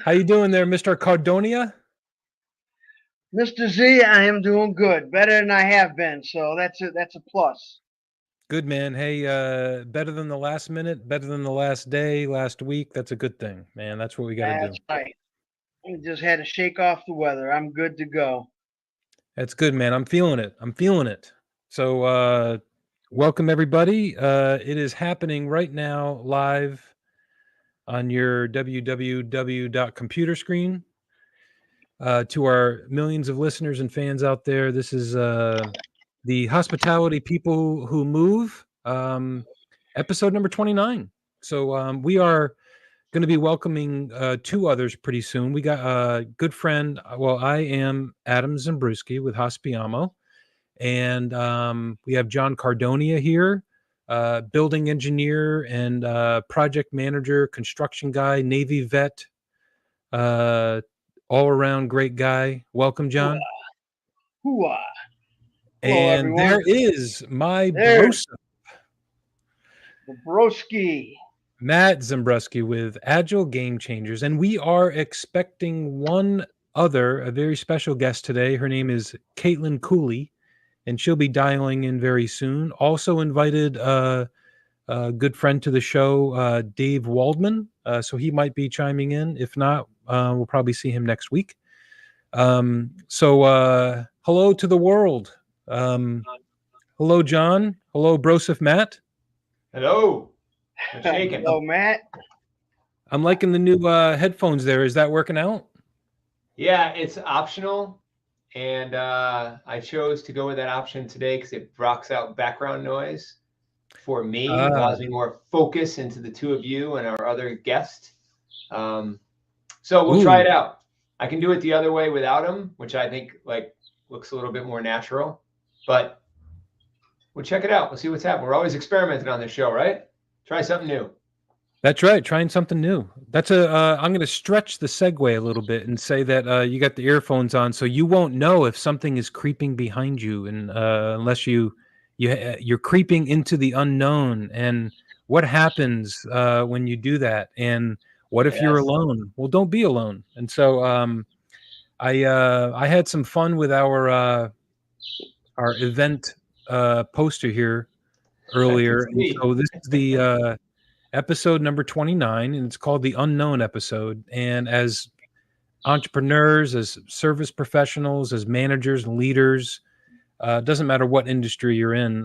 How you doing there, Mr. Cardonia? Mr. Z, I am doing good, better than I have been, so that's a plus. Good, man. Hey, better than the last minute, better than the last day, last week. That's a good thing, man. That's what we got to do. That's right. We just had to shake off the weather. I'm good to go. That's good, man. I'm feeling it. I'm feeling it. So, welcome everybody. It is happening right now live on your www.computer screen. To our millions of listeners and fans out there, this is the Hospitality People Who Move, episode number 29. So we are going to be welcoming two others pretty soon. We got a good friend. Well, I am Adam Zimbrewski with Hospiamo, and we have John Cardonia here, building engineer and project manager, construction guy, Navy vet, uh, all around great guy. Welcome, John. Hooah. Hello, And everyone. there is my There's brosa, the broski. Matt Zimbrewski with Agile Game Changers. And we are expecting a very special guest today. Her name is Caitlin Cooley, and she'll be dialing in very soon. Also invited a good friend to the show, Dave Waldman. So he might be chiming in. If not, we'll probably see him next week. So hello to the world. Hello, John. Hello, Broseph Matt. Hello. Shaking. Hello, Matt. I'm liking the new headphones there. Is that working out? Yeah, it's optional. And I chose to go with that option today because it blocks out background noise for me, allows me more focus into the two of you and our other guest. So we'll try it out. I can do it the other way without him, which I think looks a little bit more natural. But we'll check it out. We'll see what's happening. We're always experimenting on this show, right? Try something new. That's right. Trying something new. That's I'm going to stretch the segue a little bit and say that you got the earphones on, so you won't know if something is creeping behind you, and unless you're creeping into the unknown. And what happens when you do that? And what if you're alone? Well, don't be alone. And so I had some fun with our event poster here earlier, and so this is the episode number 29, and it's called The Unknown Episode. And as entrepreneurs, as service professionals, as managers and leaders, doesn't matter what industry you're in,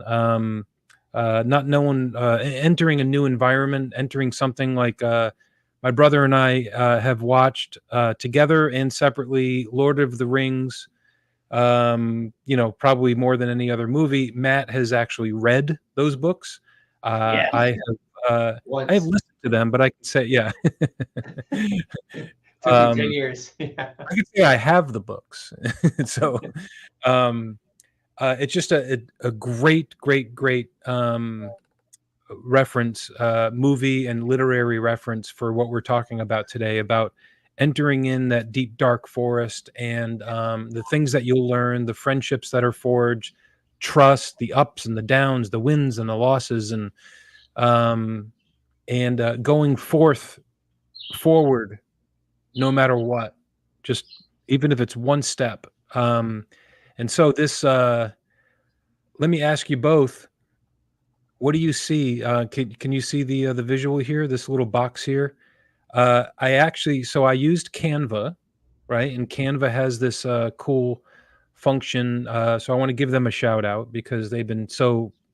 not knowing, entering a new environment, entering something like my brother and I have watched together and separately Lord of the Rings, probably more than any other movie. Matt has actually read those books. Yes. I have listened to them, but I can say, yeah. Took me 10 years. I can say I have the books. So it's just a great reference, movie and literary reference for what we're talking about today, about entering in that deep, dark forest, and the things that you'll learn, the friendships that are forged, trust, the ups and the downs, the wins and the losses, and going forward no matter what, just even if it's one step. And so this, let me ask you both, what do you see? Can you see the visual here, this little box here? I used Canva, right? And Canva has this cool function. So I want to give them a shout out because they've been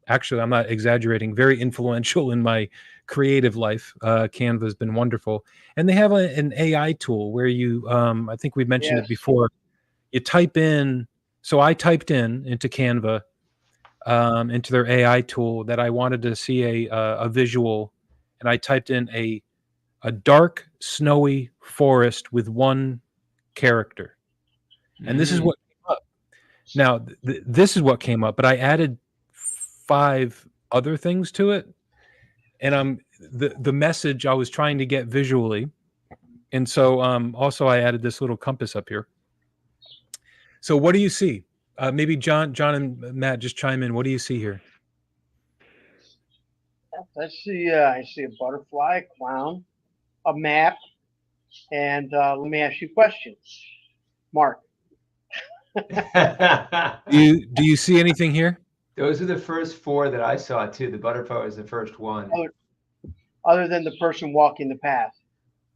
actually, I'm not exaggerating, very influential in my creative life. Canva has been wonderful. And they have an AI tool where you, I think we mentioned it before, you type in. So I typed into Canva, into their AI tool, that I wanted to see a visual, and I typed in a dark, snowy forest with one character. And this is what came up. Now, this is what came up, but I added 5 other things to it. And the message I was trying to get visually. And so also I added this little compass up here. So what do you see? Maybe John and Matt, just chime in. What do you see here? I see a butterfly, a clown, a map, And let me ask you questions. Mark. Do you see anything here? Those are the first 4 that I saw too. The butterfly was the first one. Other than the person walking the path.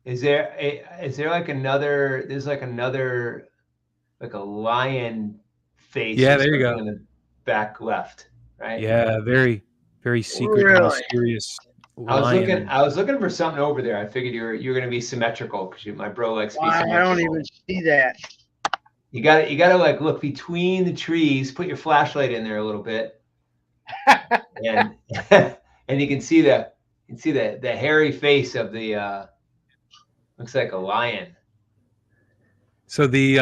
Is there like another? There's like another, like a lion face. Yeah, or there you go. something in the back left, right? Yeah, very, very secret, Really? mysterious I lion. was looking for something over there. I figured you're gonna be symmetrical because my bro likes to be I symmetrical. don't even see that. You gotta like look between the trees. Put your flashlight in there a little bit, and and you can see the hairy face of the looks like a lion. So the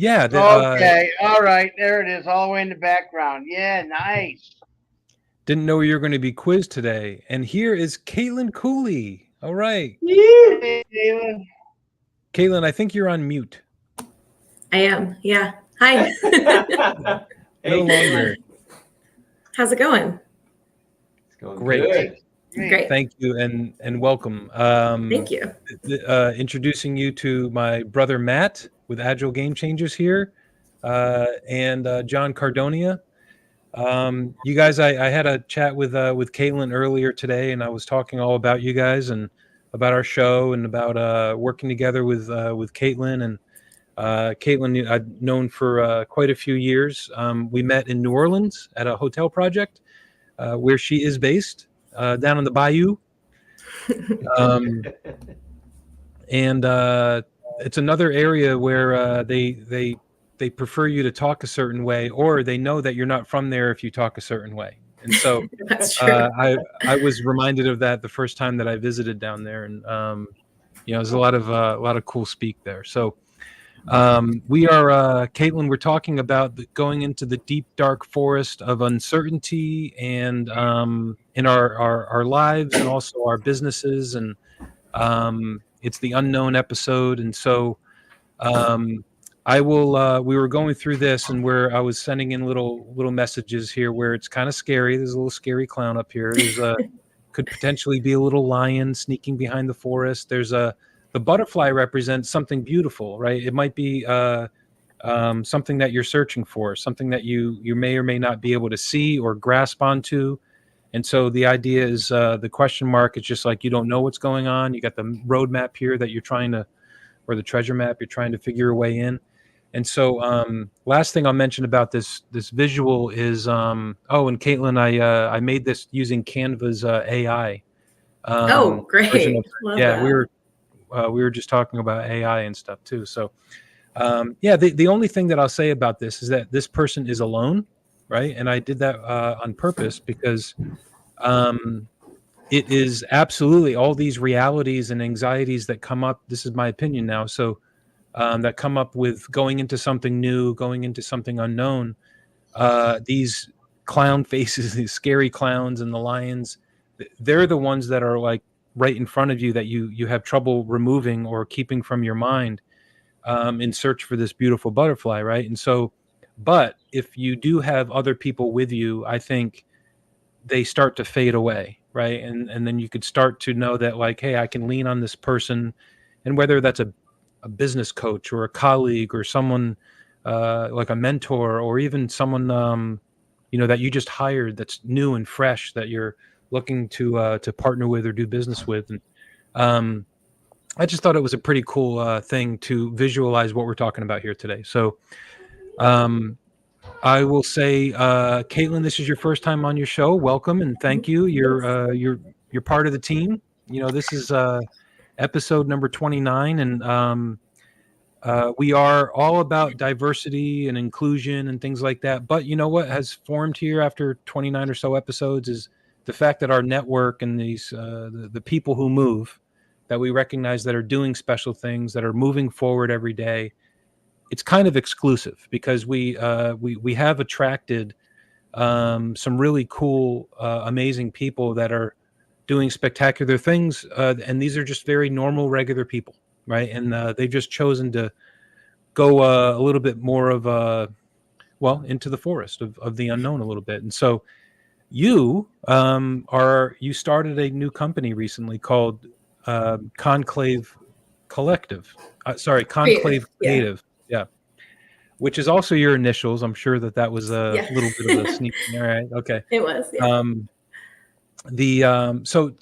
Okay, all right, there it is, all the way in the background. Yeah, nice. didn't know you were going to be quizzed today. And here is Caitlin Cooley. All right. Hey, Caitlin. Caitlin, I think you're on mute. I am. Yeah. Hi. No longer. How's it going? It's going Great. good. Great. Thank you and welcome. Thank you. Introducing you to my brother Matt with Agile Game Changers here, and John Cardonia. You guys, I had a chat with Caitlin earlier today, and I was talking all about you guys and about our show and about working together with Caitlin. And Caitlin, I've known for quite a few years. We met in New Orleans at a hotel project where she is based, down in the Bayou. And it's another area where they prefer you to talk a certain way, or they know that you're not from there if you talk a certain way. And so That's true. I was reminded of that the first time that I visited down there, and there's a lot of cool speak there. So we are Caitlin. We're talking about going into the deep dark forest of uncertainty, and in our lives and also our businesses, and it's the unknown episode. And so I will. We were going through this, and where I was sending in little messages here, where it's kind of scary. There's a little scary clown up here. There's could potentially be a little lion sneaking behind the forest. There's the butterfly represents something beautiful, right? It might be something that you're searching for, something that you may or may not be able to see or grasp onto. And so the idea is the question mark. It's just like you don't know what's going on. You got the roadmap here that you're trying to, or the treasure map you're trying to figure your way in. And so last thing I'll mention about this visual is and Caitlin, I made this using Canva's AI. Oh, great! Love yeah, that. we were just talking about AI and stuff too. So the only thing that I'll say about this is that this person is alone, right? And I did that on purpose because it is absolutely all these realities and anxieties that come up. This is my opinion now. So that come up with going into something new, going into something unknown. These clown faces, these scary clowns and the lions, they're the ones that are like right in front of you that you have trouble removing or keeping from your mind in search for this beautiful butterfly, right? And so, but if you do have other people with you, I think they start to fade away, right? And then you could start to know that, like, hey, I can lean on this person, and whether that's a business coach or a colleague or someone like a mentor, or even someone that you just hired that's new and fresh that you're looking to partner with or do business with. And I just thought it was a pretty cool thing to visualize what we're talking about here today. So I will say, Caitlin, this is your first time on your show. Welcome and thank you. You're part of the team. This is episode number 29, and we are all about diversity and inclusion and things like that. But you know what has formed here after 29 or so episodes is the fact that our network and these the people who move, that we recognize that are doing special things, that are moving forward every day, it's kind of exclusive because we have attracted some really cool, amazing people that are doing spectacular things, and these are just very normal, regular people, right? And they've just chosen to go a little bit more of into the forest of the unknown a little bit. And so you started a new company recently called Conclave Collective. Sorry, Conclave Creative. Yeah. Which is also your initials. I'm sure that was a little bit of a sneak. All right. Okay. It was. Yeah. So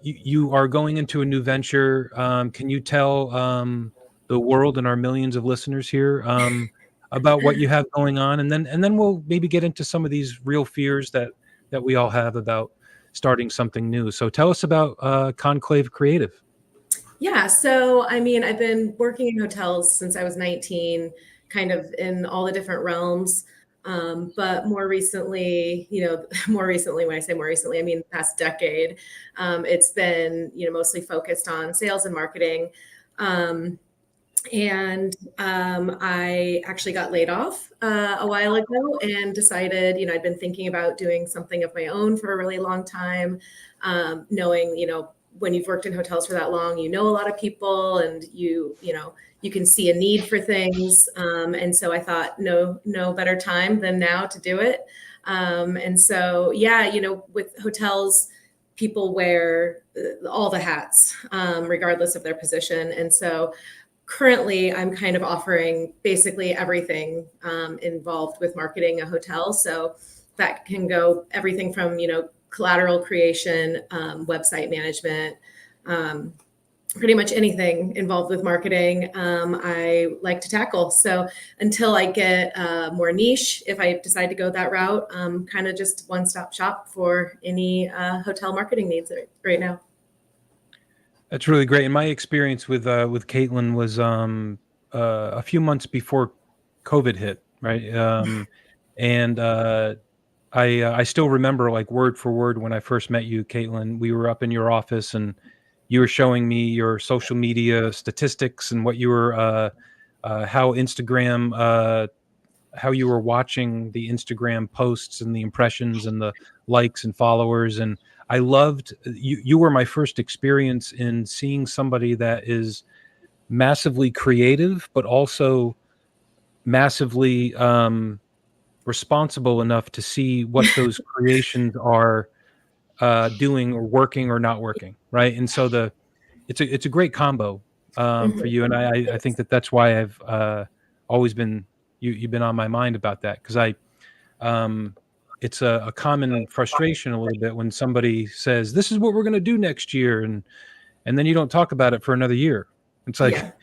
you are going into a new venture. Can you tell the world and our millions of listeners here about what you have going on, and then we'll maybe get into some of these real fears that we all have about starting something new. So tell us about Conclave Creative. Yeah. So, I mean, I've been working in hotels since I was 19, kind of in all the different realms. But more recently, when I say more recently, I mean the past decade, it's been, mostly focused on sales and marketing. I actually got laid off a while ago and decided, I'd been thinking about doing something of my own for a really long time, knowing, when you've worked in hotels for that long, a lot of people, and you can see a need for things. And so I thought no better time than now to do it. And so, with hotels, people wear all the hats, regardless of their position. And so currently I'm kind of offering basically everything involved with marketing a hotel. So that can go everything from, collateral creation, website management, pretty much anything involved with marketing, I like to tackle. So until I get more niche, if I decide to go that route, kind of just one-stop shop for any hotel marketing needs right now. That's really great. And my experience with Caitlin was a few months before COVID hit, right? And I still remember, like, word for word, when I first met you, Caitlin. We were up in your office and you were showing me your social media statistics and what you were how Instagram how you were watching the Instagram posts and the impressions and the likes and followers. And I loved you were my first experience in seeing somebody that is massively creative, but also massively responsible enough to see what those creations are doing or working or not working, right? And so it's a great combo for you, and I think that's why I've always been you've been on my mind about that, because it's a common frustration a little bit when somebody says, this is what we're going to do next year, and then you don't talk about it for another year. It's like,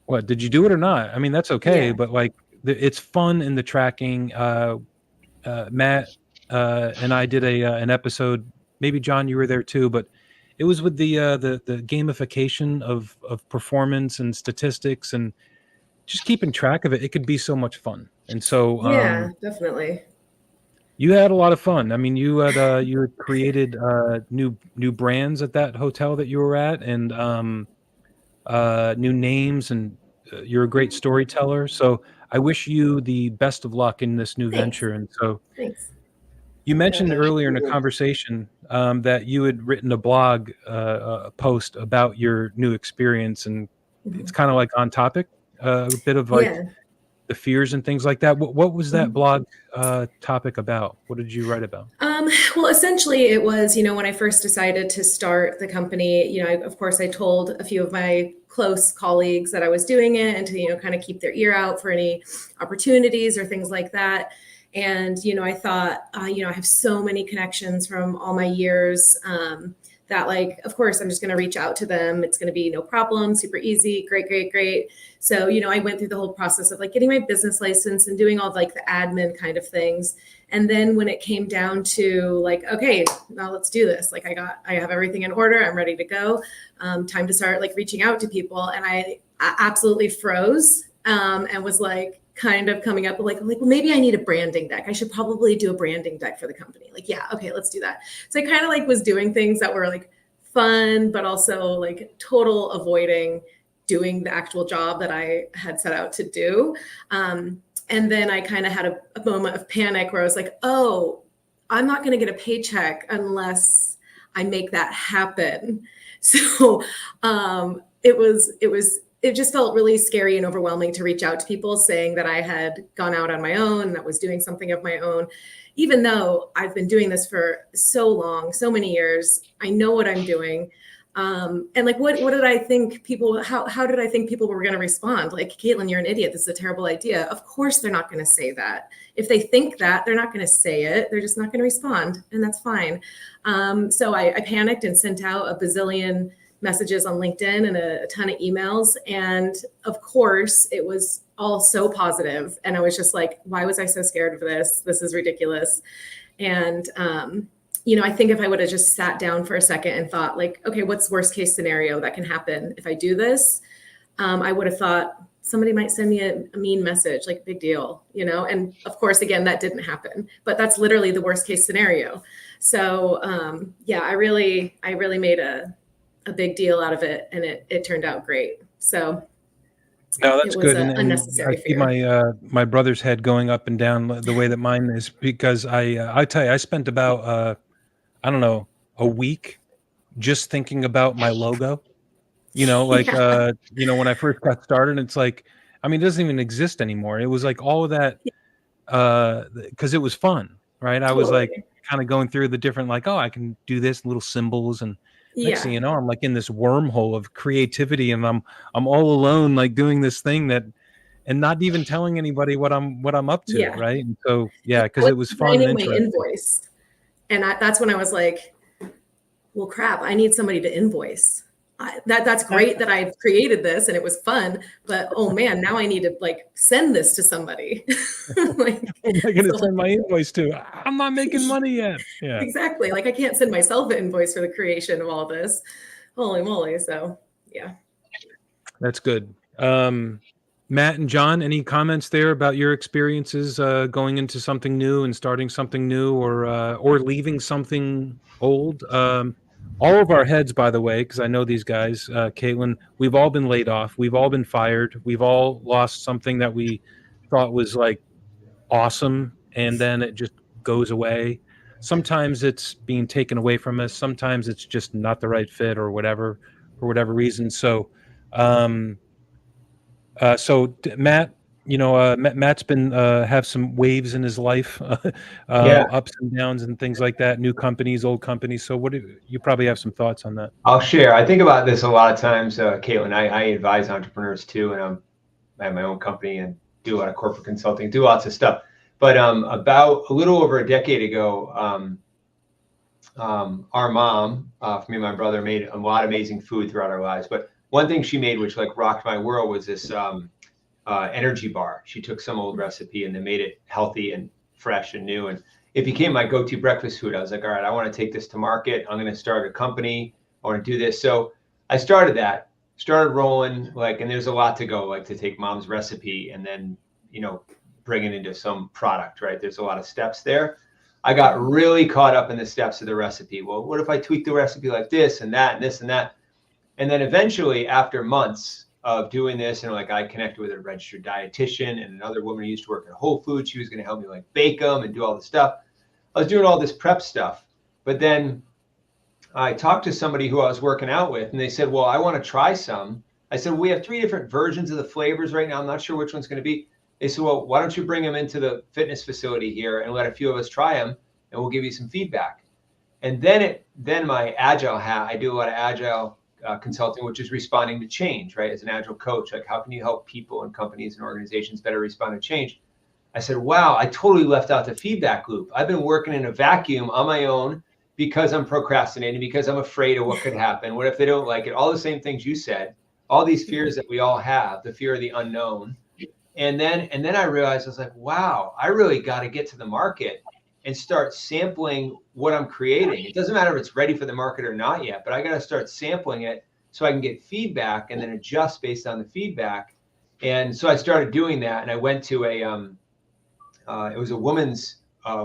what, did you do it or not? I mean, that's okay, but like, it's fun in the tracking. Matt and I did an episode. Maybe John, you were there too, but it was with the gamification of performance and statistics and just keeping track of it. It could be so much fun. And so definitely. You had a lot of fun. I mean, you had created new brands at that hotel that you were at, and new names, and you're a great storyteller. So I wish you the best of luck in this new venture. And so you mentioned earlier in a conversation that you had written a blog post about your new experience, and it's kind of like on topic, a bit of like the fears and things like that. What was that blog topic about? What did you write about? Well, essentially it was, when I first decided to start the company, of course I told a few of my close colleagues that I was doing it, and to, kind of keep their ear out for any opportunities or things like that. And, I thought, I have so many connections from all my years, that, like, of course, I'm just going to reach out to them. It's going to be no problem, super easy, great. So, I went through the whole process of like getting my business license and doing all like the admin kind of things. And then when it came down to like, okay, now let's do this. Like I have everything in order. I'm ready to go. Time to start like reaching out to people. And I absolutely froze and was like, kind of coming up with like, well, maybe I need a branding deck. I should probably do a branding deck for the company. Like, yeah, okay, let's do that. So I kind of like was doing things that were like fun, but also like total avoiding doing the actual job that I had set out to do. And then I kind of had a moment of panic where I was like, oh, I'm not going to get a paycheck unless I make that happen. So it just felt really scary and overwhelming to reach out to people saying that I had gone out on my own, that was doing something of my own, even though I've been doing this for so long, so many years. I know what I'm doing. And like, what did I think people, how did I think people were going to respond? Like, Caitlin, you're an idiot. This is a terrible idea. Of course, they're not going to say that. If they think that, they're not going to say it. They're just not going to respond. And that's fine. So I panicked and sent out a bazillion messages on LinkedIn and a ton of emails. And of course, it was all so positive. And I was just like, why was I so scared of this? This is ridiculous. And, you know, I think if I would have just sat down for a second and thought like, okay, what's worst case scenario that can happen if I do this? I would have thought somebody might send me a mean message, like big deal, you know? And of course, again, that didn't happen, but that's literally the worst case scenario. So yeah, I really made a big deal out of it, and it turned out great. So no, that's good. And unnecessary I see my brother's head going up and down the way that mine is, because I tell you, I spent about I don't know, a week just thinking about my logo. You know, like Yeah. you know, when I first got started, it's like, I mean, it doesn't even exist anymore. It was like all of that because it was fun, right? I was like Totally. kind of going through the different, like, oh, I can do this, little symbols, and next thing Yeah. you know, I'm like in this wormhole of creativity, and I'm all alone, like doing this thing that, and not even telling anybody what I'm up to, Yeah. right? And so yeah, I because was it was fun and designing my interesting. invoice. And that's when I was like, well, crap, I need somebody to invoice. That's great that I've created this and it was fun, but oh man, now I need to like send this to somebody. Like, Who am I going to so, send my invoice to? I'm not making money yet. Yeah, exactly. Like I can't send myself an invoice for the creation of all this. Holy moly. So yeah. that's good. Matt and John, any comments there about your experiences going into something new and starting something new, or leaving something old? All of our heads, by the way, because I know these guys, Caitlin, we've all been laid off. We've all been fired. We've all lost something that we thought was like awesome, and then it just goes away. Sometimes it's being taken away from us. Sometimes it's just not the right fit or whatever, for whatever reason. So, Matt, you know, Matt's been have some waves in his life, Yeah, ups and downs and things like that. New companies, old companies. So, you probably have some thoughts on that? I'll share. I think about this a lot of times, Caitlin. I advise entrepreneurs too, and I have my own company and do a lot of corporate consulting, do lots of stuff. But about a little over a decade ago, our mom, for me and my brother, made a lot of amazing food throughout our lives. But one thing she made, which like rocked my world, was this energy bar. She took some old recipe and then made it healthy and fresh and new, and it became my go-to breakfast food. I was like, all right, I want to take this to market. I'm going to start a company. I want to do this. So I started rolling, like, and there's a lot to go, like to take mom's recipe and then, you know, bring it into some product, right? There's a lot of steps there. I got really caught up in the steps of the recipe. Well, what if I tweak the recipe like this and that and this and that? And then eventually, after months of doing this, and like I connected with a registered dietitian and another woman who used to work at Whole Foods. She was going to help me like bake them and do all this stuff. I was doing all this prep stuff, but then I talked to somebody who I was working out with, and they said, well, I want to try some. I said, we have 3 different versions of the flavors right now. I'm not sure which one's going to be. They said, well, why don't you bring them into the fitness facility here and let a few of us try them, and we'll give you some feedback. And then my agile hat, I do a lot of agile consulting, which is responding to change, right? As an agile coach, like how can you help people and companies and organizations better respond to change? I said, wow, I totally left out the feedback loop. I've been working in a vacuum on my own because I'm procrastinating, because I'm afraid of what could happen. What if they don't like it? All the same things you said, all these fears that we all have, the fear of the unknown. And then I realized, I was like, wow, I really got to get to the market and start sampling what I'm creating. It doesn't matter if it's ready for the market or not yet, but I got to start sampling it so I can get feedback and then adjust based on the feedback. And so I started doing that, and I went to it was a women's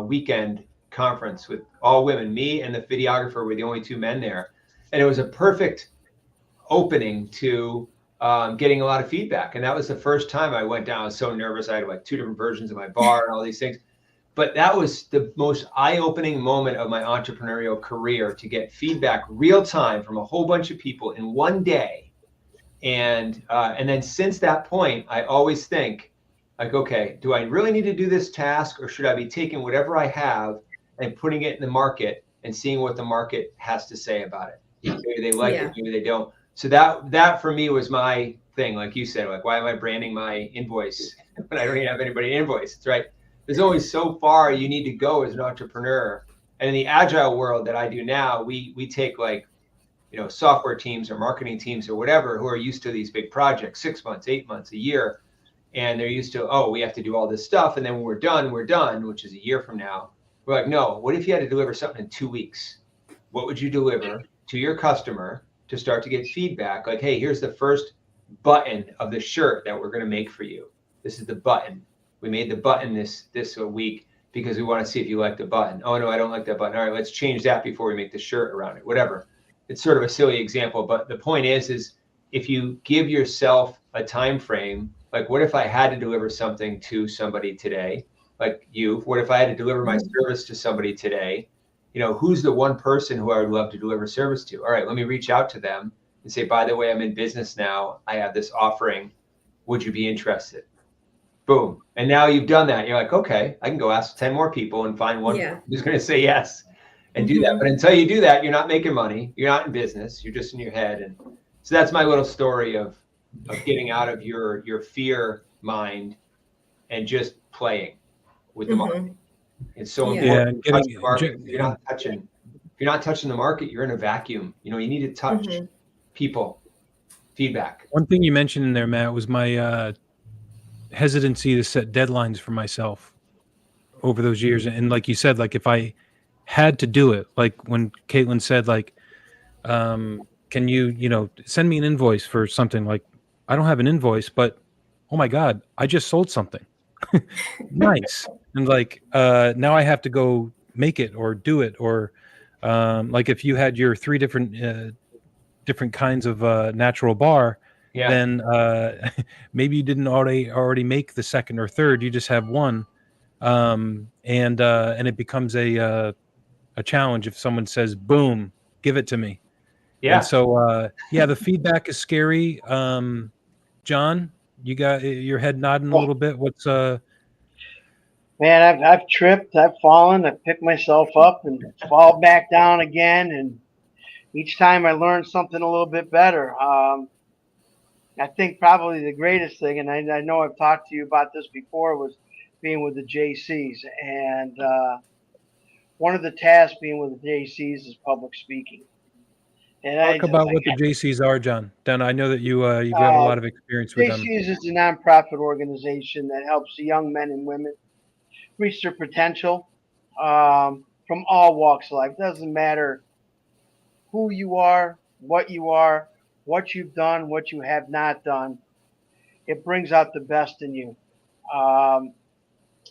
weekend conference with all women. Me and the videographer were the only 2 men there, and it was a perfect opening to getting a lot of feedback. And that was the first time I went down. I was so nervous. I had like 2 different versions of my bar and all these things. But that was the most eye-opening moment of my entrepreneurial career, to get feedback real time from a whole bunch of people in one day. And then since that point, I always think like, okay, do I really need to do this task, or should I be taking whatever I have and putting it in the market and seeing what the market has to say about it? Maybe they like Yeah. it, maybe they don't. So that for me was my thing. Like you said, like, why am I branding my invoice when I don't even have anybody to invoice? It's right. There's only so far you need to go as an entrepreneur. And in the agile world that I do now, we take like, software teams or marketing teams or whatever who are used to these big projects, 6 months, 8 months, a year. And they're used to, oh, we have to do all this stuff. And then when we're done, which is a year from now. We're like, no, what if you had to deliver something in 2 weeks? What would you deliver to your customer to start to get feedback? Like, hey, here's the first button of the shirt that we're going to make for you. This is the button. We made the button this week because we want to see if you like the button. Oh, no, I don't like that button. All right, let's change that before we make the shirt around it, whatever. It's sort of a silly example, but the point is if you give yourself a time frame, like what if I had to deliver something to somebody today, like you? What if I had to deliver my service to somebody today? Who's the one person who I would love to deliver service to? All right, let me reach out to them and say, by the way, I'm in business now. I have this offering. Would you be interested? Boom. And now you've done that. You're like, okay, I can go ask 10 more people and find one who's going to say yes and do that. But until you do that, you're not making money. You're not in business. You're just in your head. And so that's my little story of getting out of your fear mind and just playing with the market. It's so important. Yeah, Touch the market. If you're not touching the market, you're in a vacuum. You need to touch people, feedback. One thing you mentioned in there, Matt, was my hesitancy to set deadlines for myself over those years. And like you said, like if I had to do it, like when Caitlin said, like, can you, send me an invoice for something? Like, I don't have an invoice, but oh my God, I just sold something. Nice. And like, now I have to go make it or do it. Or like if you had your 3 different kinds of natural bar, then maybe you didn't already make the second or third. You just have one, and it becomes a challenge if someone says, "Boom, give it to me." Yeah. And so the feedback is scary. John, you got your head nodding a little bit. What's Man, I've tripped, I've fallen, I've picked myself up and fall back down again, and each time I learn something a little bit better. I think probably the greatest thing, and I know I've talked to you about this before, was being with the JCs. And one of the tasks being with the JCs is public speaking. And talk about what the JCs are, John? Dan, I know that you have a lot of experience with them. JCs is a nonprofit organization that helps young men and women reach their potential from all walks of life. It doesn't matter who you are, what you've done, what you have not done. It brings out the best in you.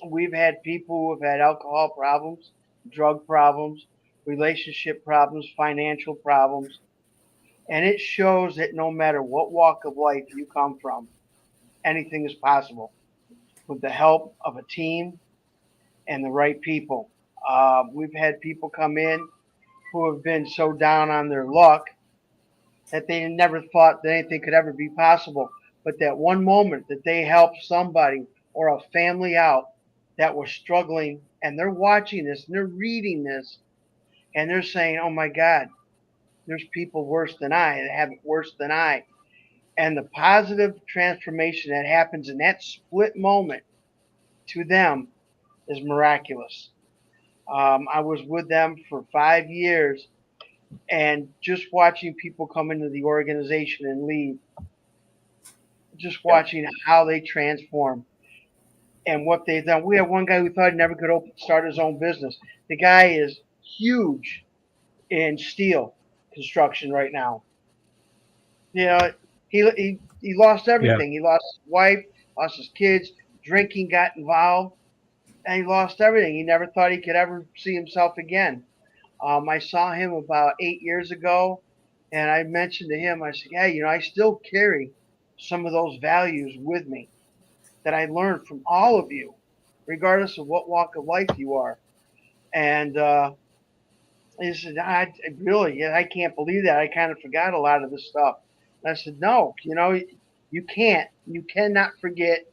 We've had people who have had alcohol problems, drug problems, relationship problems, financial problems. And it shows that no matter what walk of life you come from, anything is possible with the help of a team and the right people. We've had people come in who have been so down on their luck that they never thought that anything could ever be possible. But that one moment that they helped somebody or a family out that was struggling, and they're watching this and they're reading this and they're saying, oh my God, there's people worse than I that have it worse than I. And the positive transformation that happens in that split moment to them is miraculous. I was with them for 5 years, and just watching people come into the organization and leave, just watching how they transform and what they've done. We have one guy who thought he never could start his own business. The guy is huge in steel construction right now. He lost everything. He lost his wife, lost his kids, drinking got involved, and he lost everything. He never thought he could ever see himself again. I saw him about 8 years ago, and I mentioned to him, I said, hey, I still carry some of those values with me that I learned from all of you, regardless of what walk of life you are. And he said, I can't believe that. I kind of forgot a lot of this stuff. And I said, no, you can't. You cannot forget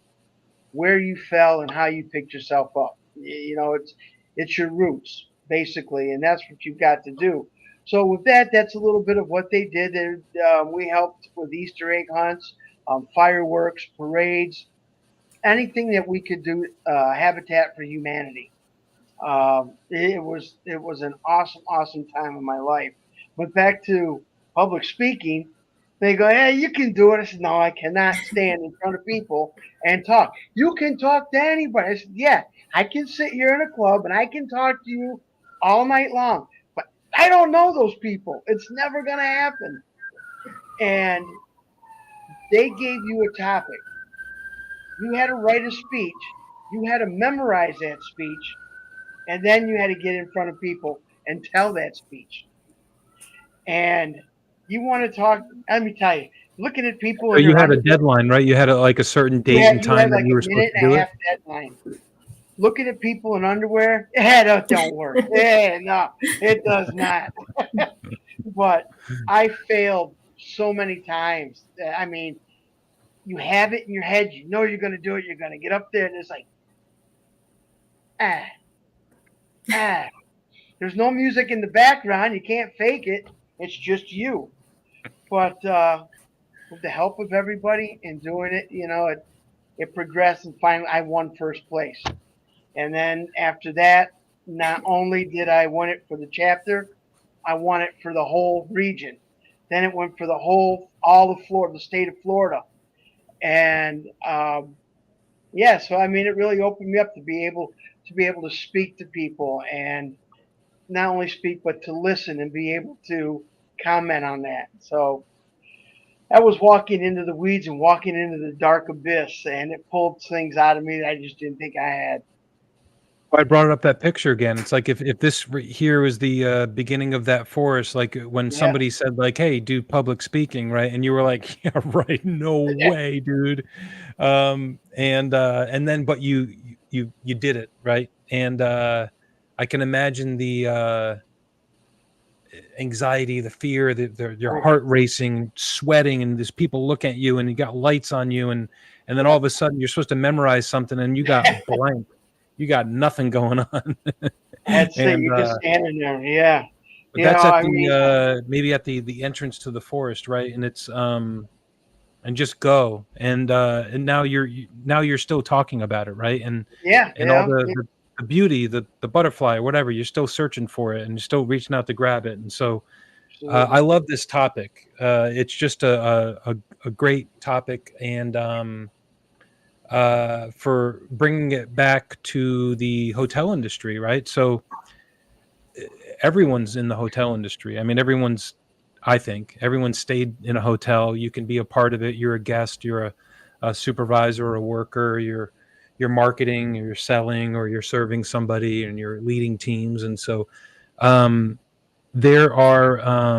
where you fell and how you picked yourself up. It's your roots, basically, and that's what you've got to do. So with that, that's a little bit of what they did. We helped with Easter egg hunts, fireworks, parades, anything that we could do. Habitat for Humanity. It was an awesome time in my life. But back to public speaking, they go, "Hey, you can do it." I said, "No, I cannot stand in front of people and talk." "You can talk to anybody." I said, "Yeah, I can sit here in a club and I can talk to you all night long, but I don't know those people. It's never gonna happen." And they gave you a topic. You had to write a speech. You had to memorize that speech, and then you had to get in front of people and tell that speech. And you want to talk? Let me tell you, looking at people So in you their had a underwear, deadline, right? You had like a certain date and you had time that like you a were supposed minute to and do a it. half deadline. Looking at people in underwear, that don't work. No, it does not. But I failed so many times. I mean, you have it in your head. You know you're going to do it. You're going to get up there, and it's like, ah, ah. There's no music in the background. You can't fake it. It's just you. But with the help of everybody and doing it, it progressed, and finally I won first place. And then after that, not only did I win it for the chapter, I won it for the whole region. Then it went for all of Florida, the state of Florida. And yeah, so I mean, it really opened me up to be able to speak to people, and not only speak but to listen and be able to comment on that. So that was walking into the weeds and walking into the dark abyss, and it pulled things out of me that I just didn't think I had. I brought up that picture again. It's like if this here was the beginning of that forest, like when Yeah. somebody said like, "Hey, do public speaking," right? And you were like, "Yeah, right. No way, dude." And then, but you did it, right? And I can imagine the anxiety, the fear, your heart racing, sweating, and there's people looking at you, and you got lights on you, and then all of a sudden you're supposed to memorize something, and you got blank. You got nothing going on. That's it. And You're just standing there. Yeah. but that's at I the mean, maybe at the entrance to the forest, right? And it's and just go, and now you're still talking about it, right? yeah, And all the beauty, the butterfly or whatever, you're still searching for it, and you're still reaching out to grab it. And so I absolutely. love this topic. It's just a great topic, and for bringing it back to the hotel industry, right? So everyone's in the hotel industry. I mean, I think everyone's stayed in a hotel. You can be a part of it. You're a guest, you're a supervisor or a worker, you're marketing, you're selling, or you're serving somebody, and you're leading teams. And so um, there are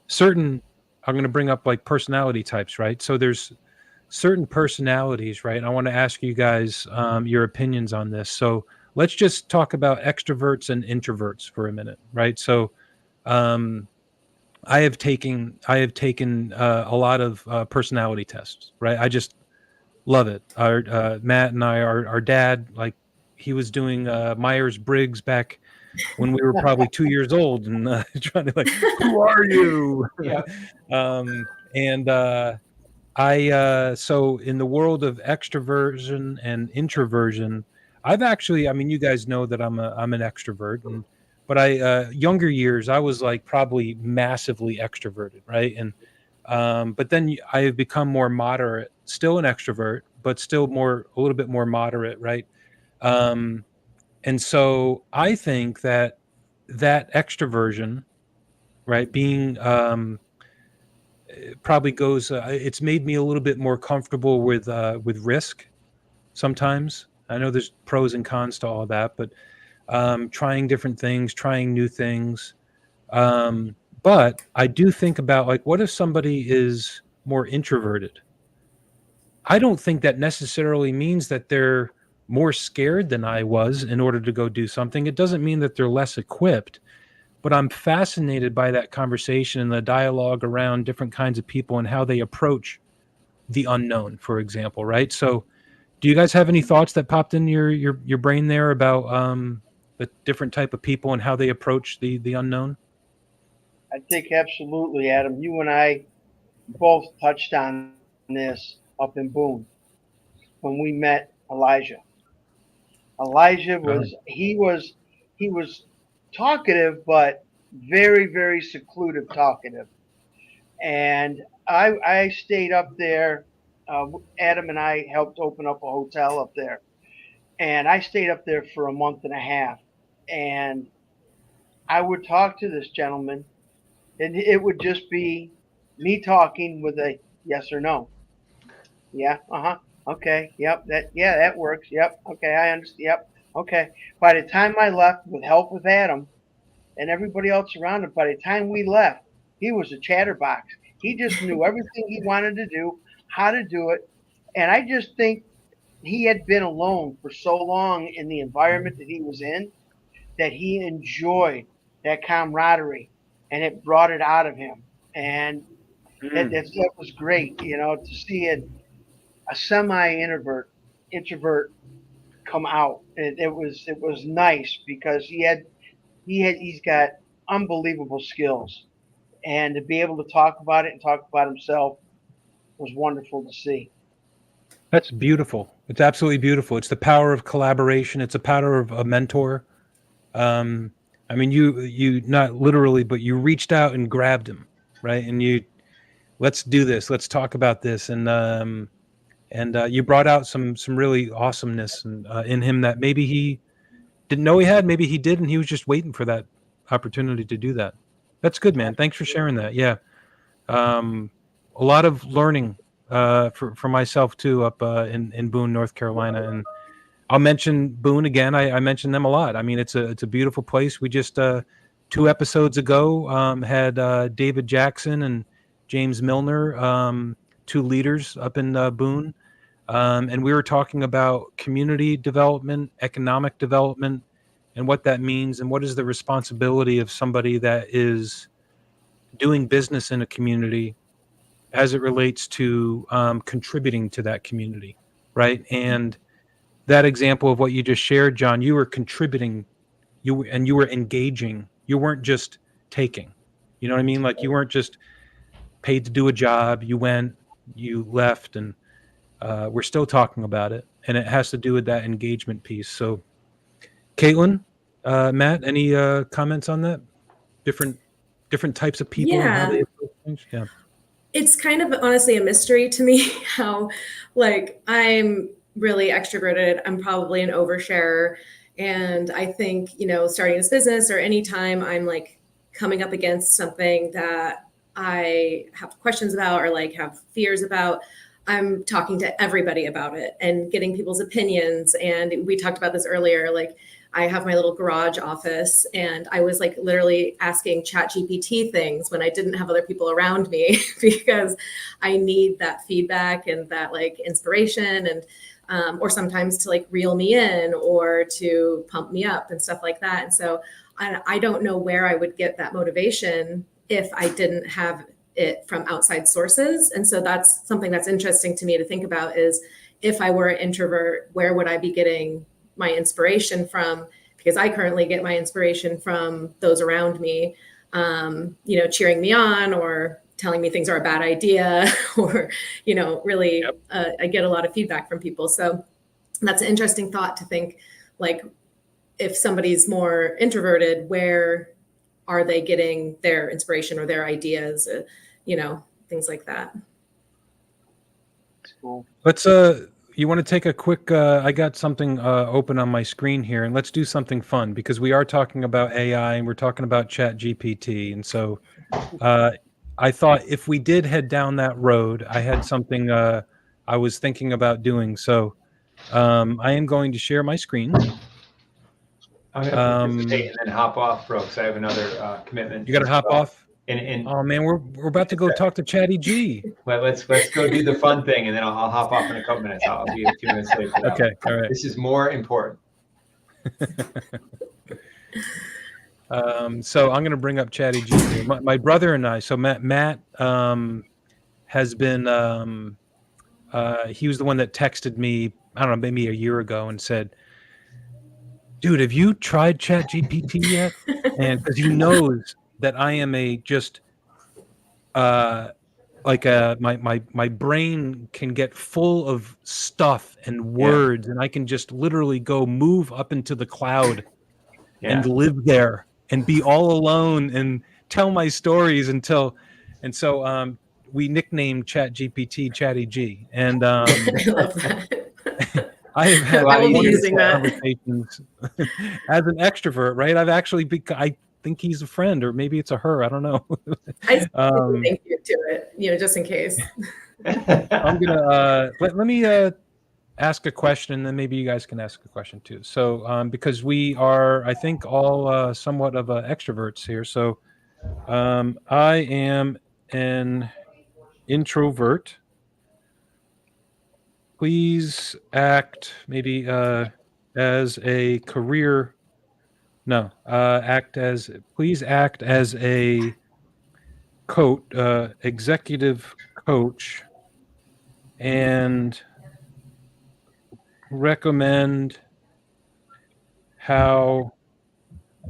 certain, I'm going to bring up like personality types, right? So there's certain personalities, right? I want to ask you guys your opinions on this. So let's just talk about extroverts and introverts for a minute, right? So um, I have taken a lot of personality tests, right? I just love it. Our Matt and I, our dad, like he was doing Myers Briggs back when we were probably 2 years old, and trying to like, who are you? Yeah. And so in the world of extroversion and introversion, I've actually, I mean, you guys know that I'm an extrovert, but younger years I was like probably massively extroverted, right? And but then I have become more moderate, still an extrovert, but still a little bit more moderate, right? Um, and so I think that extroversion, right, being probably goes. It's made me a little bit more comfortable with risk. Sometimes I know there's pros and cons to all of that, but trying different things, trying new things. But I do think about like, what if somebody is more introverted? I don't think that necessarily means that they're more scared than I was in order to go do something. It doesn't mean that they're less equipped, but I'm fascinated by that conversation and the dialogue around different kinds of people and how they approach the unknown, for example, right? So, do you guys have any thoughts that popped in your brain there about the different type of people and how they approach the unknown? I think absolutely, Adam. You and I both touched on this up in Boone when we met Elijah. Elijah was talkative, but very, very secluded talkative. And I stayed up there. Adam and I helped open up a hotel up there, and I stayed up there for a month and a half. And I would talk to this gentleman, and it would just be me talking with a yes or no. Yeah, okay, yep, that works. Yep, okay, I understand. Yep, okay. By the time I left, with help with Adam and everybody else around him, by the time we left, he was a chatterbox. He just knew everything he wanted to do, how to do it, and I just think he had been alone for so long in the environment that he was in that he enjoyed that camaraderie, and it brought it out of him, and that was great, to see a introvert come out. It was nice because he's got unbelievable skills, and to be able to talk about it and talk about himself was wonderful to see. That's beautiful. It's absolutely beautiful. It's the power of collaboration. It's the power of a mentor. I mean, you not literally, but you reached out and grabbed him, right? And let's do this. Let's talk about this. And you brought out some really awesomeness in him that maybe he didn't know he had. Maybe he did, and he was just waiting for that opportunity to do that. That's good, man. Thanks for sharing that. Yeah, a lot of learning for myself too up in Boone, North Carolina, and I'll mention Boone again. I mention them a lot. I mean, it's a beautiful place. We just 2 episodes ago had David Jackson and James Milner, 2 leaders up in Boone, and we were talking about community development, economic development, and what that means, and what is the responsibility of somebody that is doing business in a community as it relates to contributing to that community, right? And that example of what you just shared, John, you were contributing, you were engaging. You weren't just taking. You know what I mean? Like you weren't just paid to do a job. You went, you left, and we're still talking about it. And it has to do with that engagement piece. So, Caitlin, Matt, any comments on that? Different types of people and how they approach things? Yeah. It's kind of honestly a mystery to me how, like, I'm really extroverted. I'm probably an oversharer. And I think, starting this business or anytime I'm like coming up against something that I have questions about or like have fears about, I'm talking to everybody about it and getting people's opinions. And we talked about this earlier, like I have my little garage office and I was like literally asking ChatGPT things when I didn't have other people around me because I need that feedback and that like inspiration and or sometimes to like reel me in or to pump me up and stuff like that. And so I don't know where I would get that motivation if I didn't have it from outside sources. And so that's something that's interesting to me to think about is if I were an introvert, where would I be getting my inspiration from? Because I currently get my inspiration from those around me, cheering me on or telling me things are a bad idea or, really, I get a lot of feedback from people. So that's an interesting thought to think, like, if somebody's more introverted, where are they getting their inspiration or their ideas, things like that. That's cool. Let's, you want to take a quick, I got something open on my screen here, and let's do something fun because we are talking about AI and we're talking about ChatGPT. And so I thought if we did head down that road, I had something I was thinking about doing. So I am going to share my screen. I'm going to participate and then hop off, bro, because I have another commitment. You got to hop off? And oh, man, we're about to go talk to Chatty G. Well, let's go do the fun thing, and then I'll hop off in a couple minutes. I'll be a few minutes late for that. Okay, all right. This is more important. So I'm going to bring up Chatty G here. My brother and I. So Matt has been. He was the one that texted me. I don't know, maybe a year ago, and said, "Dude, have you tried ChatGPT yet?" And because he knows that I am a just my brain can get full of stuff and words, and I can just literally go move up into the cloud and live there and be all alone and tell my stories until, and so we nicknamed ChatGPT Chatty G, and I love that. I have had I will be using that. conversations as an extrovert, right? I've actually I think he's a friend, or maybe it's a her. I don't know. I thank you to it, just in case. I'm gonna let me ask a question, and then maybe you guys can ask a question too. So because we are, I think, all somewhat of extroverts here. So I am an introvert. Please act maybe as a career. No, please act as a executive coach, and recommend how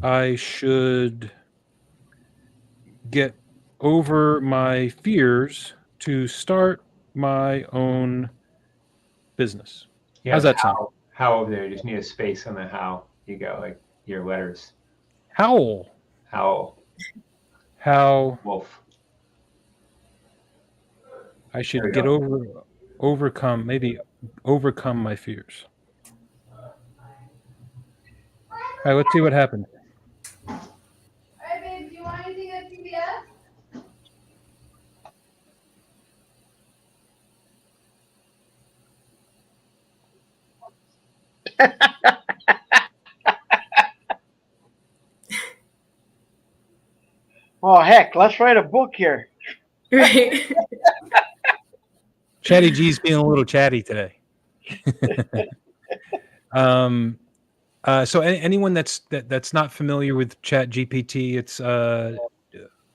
I should get over my fears to start my own business. How's that sound? How over there? You just need a space on the how. You go like your letters. Howl. Howl. How Wolf. I should get overcome my fears. All right, let's see what happens. All right, babe, do you want anything at CVS? Oh, heck, let's write a book here. Right. Chatty G's being a little chatty today. So anyone that's not familiar with ChatGPT, it's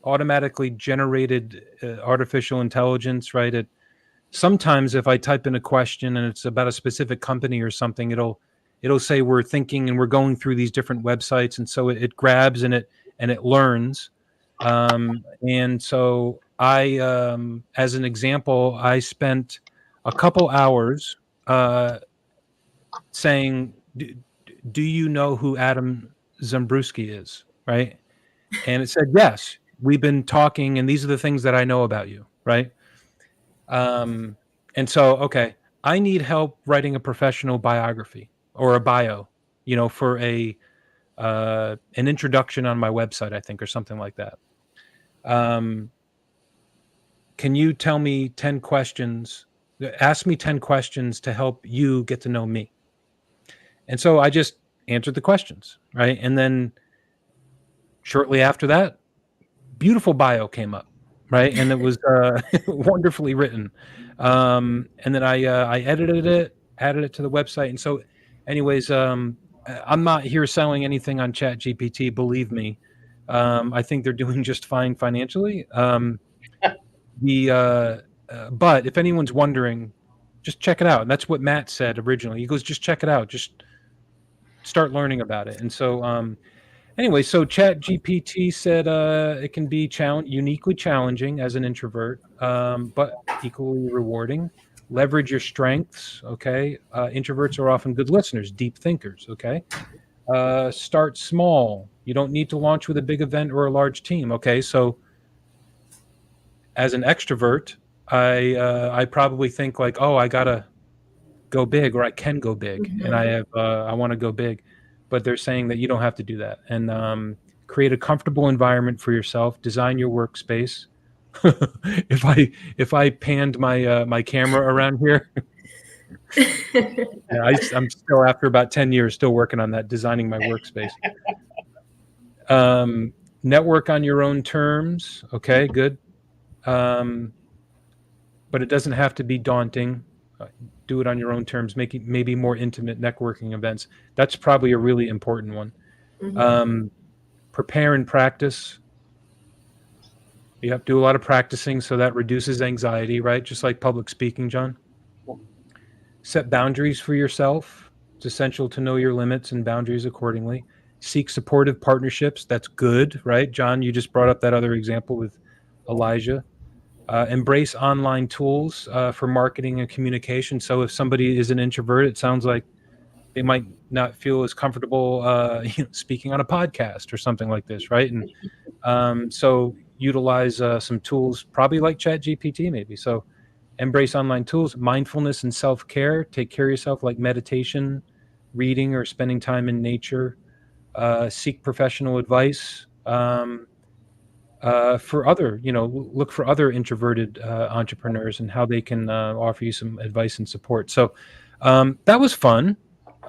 automatically generated artificial intelligence, right? Sometimes if I type in a question and it's about a specific company or something, it'll say we're thinking and we're going through these different websites, and so it grabs and it learns. And so I, as an example, I spent a couple hours saying, do you know who Adam Zambrowski is? Right. And it said, yes, we've been talking, and these are the things that I know about you. Right. And so, okay, I need help writing a professional biography or a bio, for an introduction on my website, I think, or something like that. Can you tell me 10 questions? Ask me 10 questions to help you get to know me. And so I just answered the questions, right? And then shortly after that, beautiful bio came up, right? And it was wonderfully written. And then I edited it, added it to the website. And so anyways, I'm not here selling anything on ChatGPT, believe me. I think they're doing just fine financially. But if anyone's wondering, just check it out. And that's what Matt said originally. He goes, just check it out. Just start learning about it. And so, anyway, so ChatGPT said it can be uniquely challenging as an introvert, but equally rewarding. Leverage your strengths, okay? Introverts are often good listeners, deep thinkers, okay? Start small. You don't need to launch with a big event or a large team, okay? So as an extrovert, I probably think like, oh, I gotta go big, or I can go big, and I want to go big. But they're saying that you don't have to do that, and create a comfortable environment for yourself. Design your workspace. if I panned my camera around here, yeah, I'm still, after about 10 years, still working on that, designing my workspace. Network on your own terms. Okay, good. But it doesn't have to be daunting. Do it on your own terms. Make it maybe more intimate networking events. That's probably a really important one. Mm-hmm. Prepare and practice. You have to do a lot of practicing, so that reduces anxiety, right? Just like public speaking, John. Set boundaries for yourself. It's essential to know your limits and boundaries accordingly. seek supportive partnerships. That's good, right? John, you just brought up that other example with Elijah. Embrace online tools for marketing and communication. So if somebody is an introvert, it sounds like they might not feel as comfortable speaking on a podcast or something like this, right? And so utilize some tools, probably like ChatGPT, maybe. So embrace online tools, mindfulness and self-care. Take care of yourself, like meditation, reading, or spending time in nature. Seek professional advice. For other, look for other introverted entrepreneurs and how they can offer you some advice and support. So that was fun.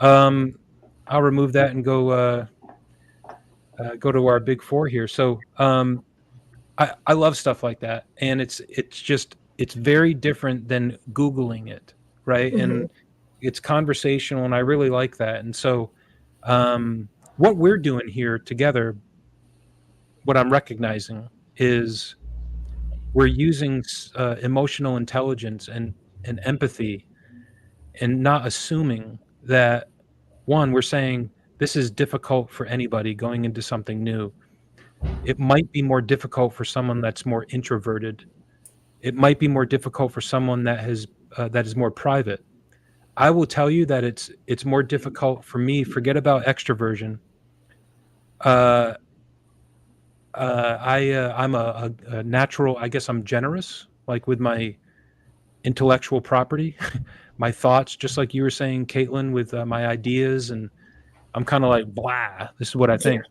I'll remove that and go to our big four here. So I love stuff like that, and it's very different than Googling it, right? Mhm. And it's conversational, and I really like that. And so what we're doing here together, what I'm recognizing is we're using emotional intelligence and empathy, and not assuming that, one, we're saying this is difficult for anybody going into something new. It might be more difficult for someone that's more introverted. It might be more difficult for someone that is more private. I will tell you that it's more difficult for me. Forget about extroversion. I'm a natural. I guess I'm generous, like with my intellectual property, my thoughts, just like you were saying, Caitlin, with my ideas, and I'm kind of like, blah. This is what I think.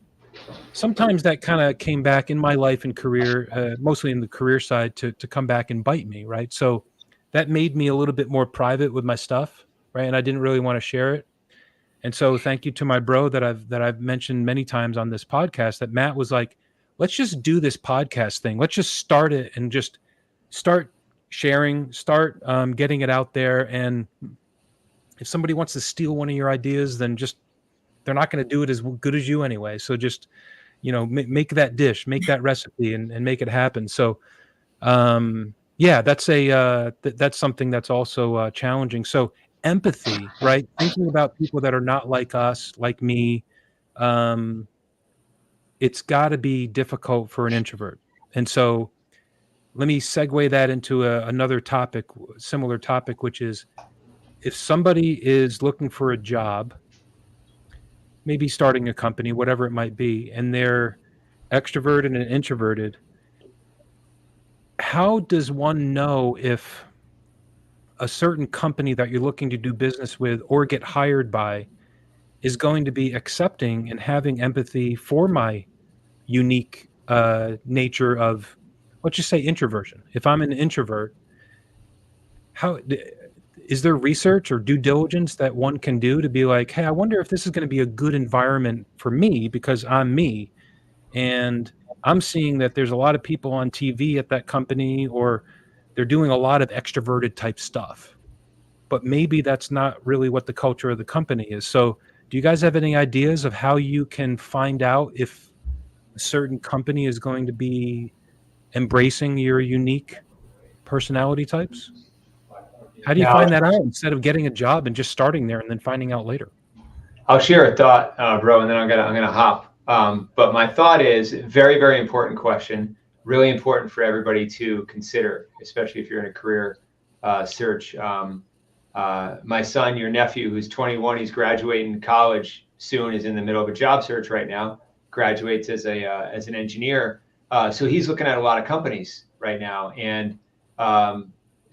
Sometimes that kind of came back in my life and career, mostly in the career side, to come back and bite me, right? So that made me a little bit more private with my stuff, right? And I didn't really want to share it. And so thank you to my bro that I've mentioned many times on this podcast, that Matt was like, let's just do this podcast thing. Let's just start it and just start sharing, start getting it out there. And if somebody wants to steal one of your ideas, then they're not going to do it as good as you anyway. So just, make that dish, make that recipe, and make it happen. So, yeah, that's that's something that's also challenging. So empathy, right? Thinking about people that are not like us, like me. It's got to be difficult for an introvert. And so let me segue that into another topic, similar topic, which is, if somebody is looking for a job, maybe starting a company, whatever it might be, and they're extroverted and introverted, how does one know if a certain company that you're looking to do business with or get hired by is going to be accepting and having empathy for my unique nature of, let's just say, introversion? If I'm an introvert, how is there research or due diligence that one can do to be like, hey, I wonder if this is going to be a good environment for me because I'm me, and I'm seeing that there's a lot of people on TV at that company, or they're doing a lot of extroverted type stuff, but maybe that's not really what the culture of the company is. So do you guys have any ideas of how you can find out if a certain company is going to be embracing your unique personality types? How do you find that out instead of getting a job and just starting there and then finding out later? I'll share a thought, bro, and then I'm gonna hop. But my thought is, very, very important question, really important for everybody to consider, especially if you're in a career search. My son, your nephew, who's 21, he's graduating college soon, is in the middle of a job search right now. Graduates as an engineer, so he's looking at a lot of companies right now, and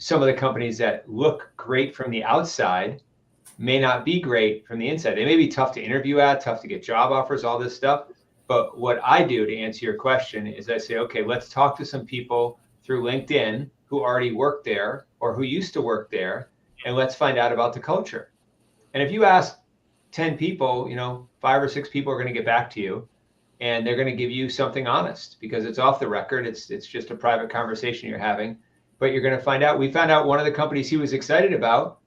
some of the companies that look great from the outside may not be great from the inside. They may be tough to interview at, tough to get job offers, all this stuff. But what I do to answer your question is I say, okay, let's talk to some people through LinkedIn who already work there or who used to work there, and let's find out about the culture. And if you ask 10 people, 5 or 6 people are going to get back to you, and they're going to give you something honest because it's off the record. It's just a private conversation you're having, but you're going to find out. We found out one of the companies he was excited about,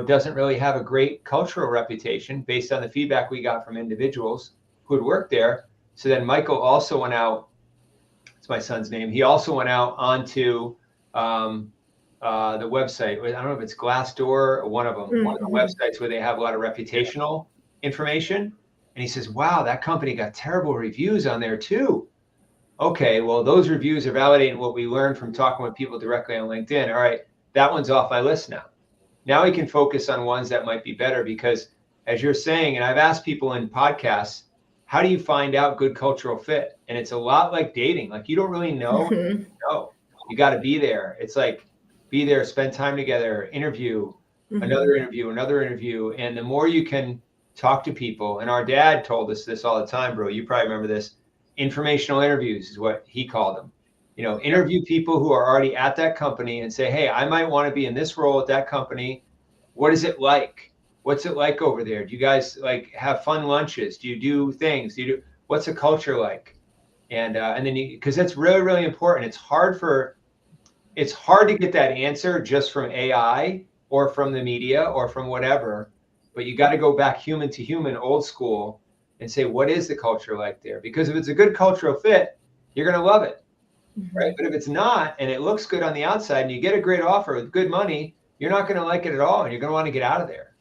doesn't really have a great cultural reputation based on the feedback we got from individuals who had worked there. So then Michael also went out. It's my son's name. He also went out onto the website. I don't know if it's Glassdoor or one of them, one of the websites where they have a lot of reputational information. And he says, wow, that company got terrible reviews on there too. Okay, well, those reviews are validating what we learned from talking with people directly on LinkedIn. All right, that one's off my list now. Now we can focus on ones that might be better, because as you're saying, and I've asked people in podcasts, how do you find out good cultural fit? And it's a lot like dating. Like, you don't really know. Mhm. No, you got to be there. It's like, be there, spend time together, interview, Mhm. another interview. And the more you can talk to people, and our dad told us this all the time, bro, you probably remember this, informational interviews is what he called them. You know, interview people who are already at that company and say, hey, I might want to be in this role at that company. What is it like? What's it like over there? Do you guys like have fun lunches? Do you do things? What's the culture like? And then because that's really, really important. It's hard to get that answer just from AI or from the media or from whatever, but you got to go back human to human, old school, and say, what is the culture like there? Because if it's a good cultural fit, you're going to love it, right? But if it's not, and it looks good on the outside, and you get a great offer with good money, you're not going to like it at all, and you're going to want to get out of there.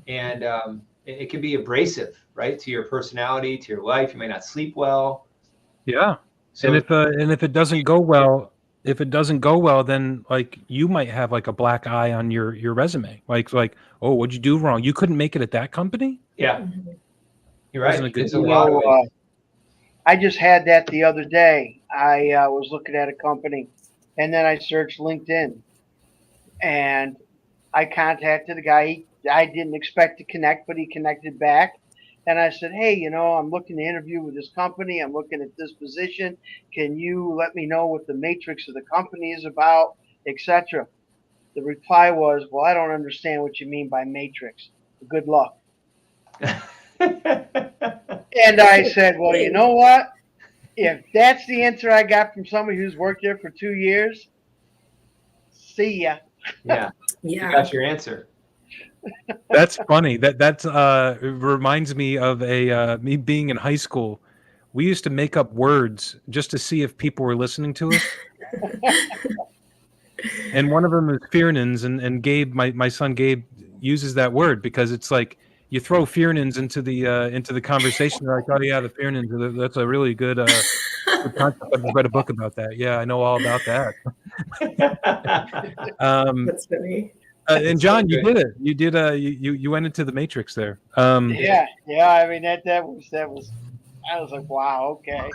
And it can be abrasive, right, to your personality, to your life. You may not sleep well. Yeah. So And if it doesn't go well, then like you might have like a black eye on your resume. Like, oh, what'd you do wrong? You couldn't make it at that company? yeah, Mhm. you're right. Wasn't a good It's a deal. lot of it. I just had that the other day. I was looking at a company, and then I searched LinkedIn, and I contacted a guy. I didn't expect to connect, but he connected back. And I said, hey, I'm looking to interview with this company. I'm looking at this position. Can you let me know what the matrix of the company is about, etc.? The reply was, well, I don't understand what you mean by matrix. Good luck. And I said, well, you know what? If that's the answer I got from somebody who's worked there for 2 years, see ya. Yeah, you Yeah. got your answer. That's funny. That's it reminds me of me being in high school. We used to make up words just to see if people were listening to us. And one of them is Fearnins, and Gabe, my son Gabe, uses that word because it's like you throw Fearnins into the conversation. They're like, oh yeah, the Fearnins. That's a really good concept. I just read a book about that. Yeah, I know all about that. That's funny. And John, you good. did it. You did. You went into the matrix there. Yeah. I mean, that was. I was like, wow, okay,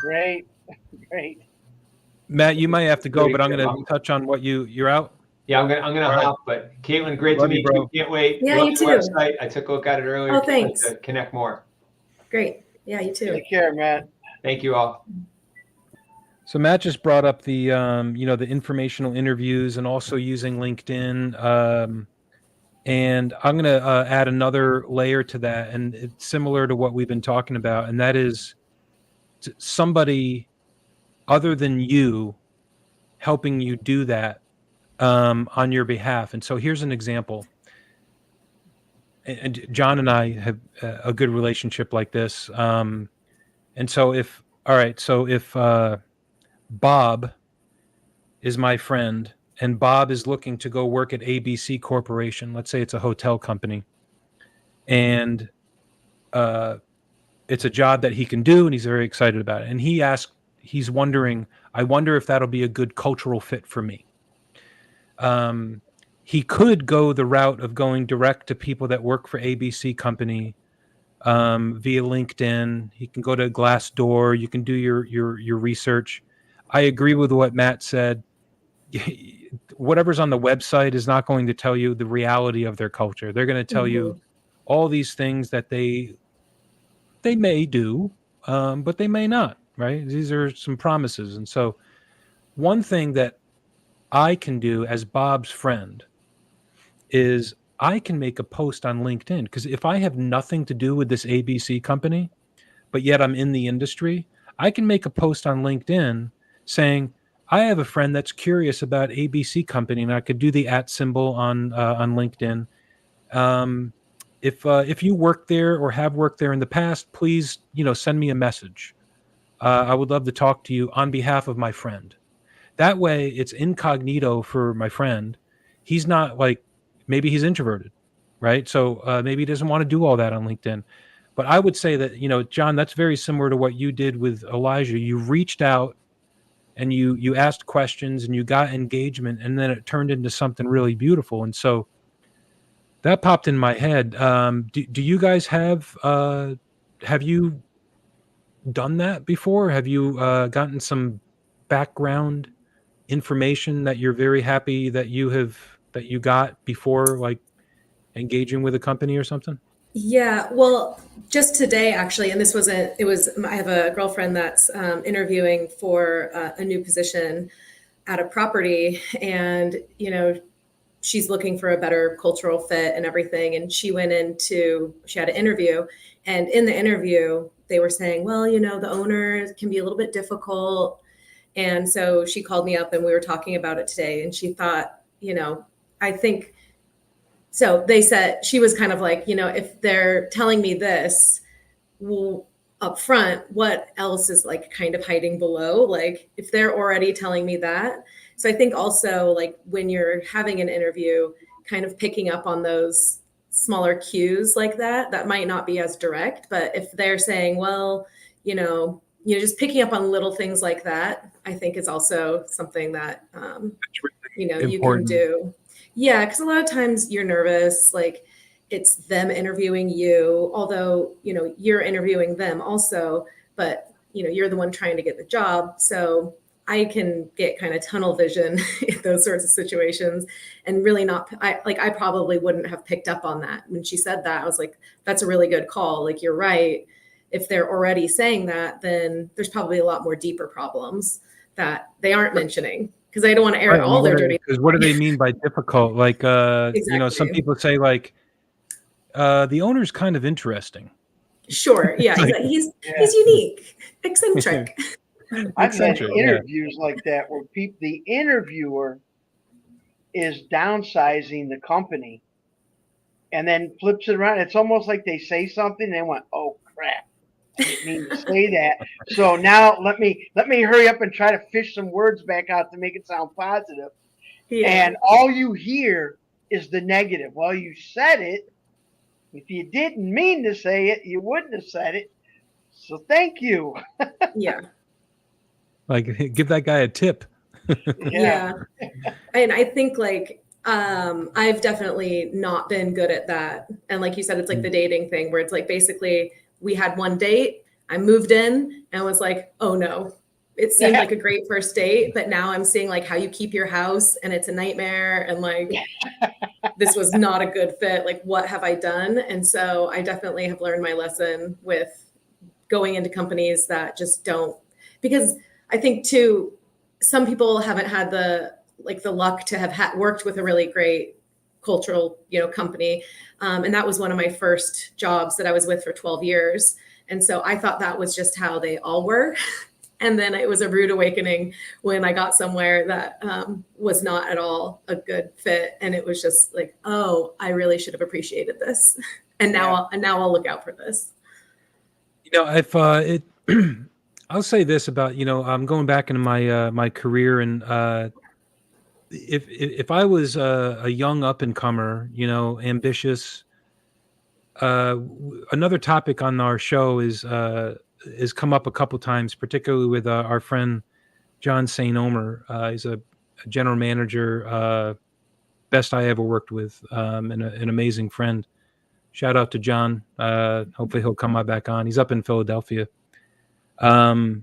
great. Matt, you might have to go, Great, but I'm going Bob. to touch on what you're out. Yeah, I'm gonna All right. hop. But Caitlin, great to Love you, meet bro. you. Can't wait. Yeah, Love you your too. website. I took a look at it earlier. Oh, Can't wait thanks. to connect more. Great. Yeah, you too. Take care, man. Thank you all. So Matt just brought up the the informational interviews and also using LinkedIn. And I'm going to add another layer to that, and it's similar to what we've been talking about, and that is somebody other than you helping you do that on your behalf. And so here's an example. And John and I have a good relationship like this. And so if Bob is my friend and Bob is looking to go work at ABC Corporation, let's say it's a hotel company, and it's a job that he can do and he's very excited about it. And he's wondering, I wonder if that'll be a good cultural fit for me. He could go the route of going direct to people that work for ABC company via LinkedIn. He can go to Glassdoor. You can do your research. I agree with what Matt said. Whatever's on the website is not going to tell you the reality of their culture. They're going to tell you all these things that they may do, but they may not, right? These are some promises. And so one thing that I can do as Bob's friend is I can make a post on LinkedIn, because if I have nothing to do with this ABC company, but yet I'm in the industry, I can make a post on LinkedIn saying, I have a friend that's curious about ABC company, and I could do the @ symbol on LinkedIn. If you work there or have worked there in the past, please, send me a message. I would love to talk to you on behalf of my friend. That way it's incognito for my friend. He's not like, maybe he's introverted, right? So maybe he doesn't want to do all that on LinkedIn, But I would say that, John, that's very similar to what you did with Elijah. You reached out and you asked questions and you got engagement, and then it turned into something really beautiful. And so that popped in my head. Do you guys have you done that before? Have you gotten some background information that you're very happy that you got before, like engaging with a company or something? Yeah, well, just today actually, and I have a girlfriend that's interviewing for a new position at a property, and she's looking for a better cultural fit and everything. And she had an interview, and in the interview they were saying, well, the owner can be a little bit difficult. And so she called me up and we were talking about it today, and she thought, I think. So they said, she was kind of like, if they're telling me this, well, up front, what else is like kind of hiding below? Like if they're already telling me that. So I think also like when you're having an interview, kind of picking up on those smaller cues like that might not be as direct, but if they're saying, well, just picking up on little things like that, I think is also something that, you can do. Yeah, because a lot of times you're nervous, like it's them interviewing you, although, you're interviewing them also, but, you're the one trying to get the job. So I can get kind of tunnel vision in those sorts of situations and really I probably wouldn't have picked up on that. When she said that, I was like, that's a really good call. Like, you're right. If they're already saying that, then there's probably a lot more deeper problems that they aren't mentioning. Because they don't want to air all their dirty. Because what do they mean by difficult? Like, Exactly. some people say like, the owner's kind of interesting. Sure. Yeah. He's unique, eccentric. I've had interviews like that where the interviewer is downsizing the company and then flips it around. It's almost like they say something and they went, oh crap, I didn't mean to say that. So now let me hurry up and try to fish some words back out to make it sound positive. Yeah. And all you hear is the negative. Well, you said it. If you didn't mean to say it, you wouldn't have said it. So thank you. Yeah. Like, give that guy a tip. Yeah. And I think like, I've definitely not been good at that. And like you said, it's like the dating thing where it's like, basically we had one date, I moved in and was like, oh no, it seemed like a great first date, but now I'm seeing like how you keep your house and it's a nightmare. And like, this was not a good fit. Like, what have I done? And so I definitely have learned my lesson with going into companies that just don't, because I think too, some people haven't had the luck to have worked with a really great cultural, company. And that was one of my first jobs that I was with for 12 years. And so I thought that was just how they all were. And then it was a rude awakening when I got somewhere that was not at all a good fit. And it was just like, oh, I really should have appreciated this. And now I'll look out for this. If I'll say this about, I'm going back into my my career, and if I was a young up and comer, ambitious, another topic on our show is come up a couple times, particularly with our friend John St. Omer. He's a general manager, best I ever worked with, and an amazing friend. Shout out to John. Hopefully he'll come back on. He's up in Philadelphia. So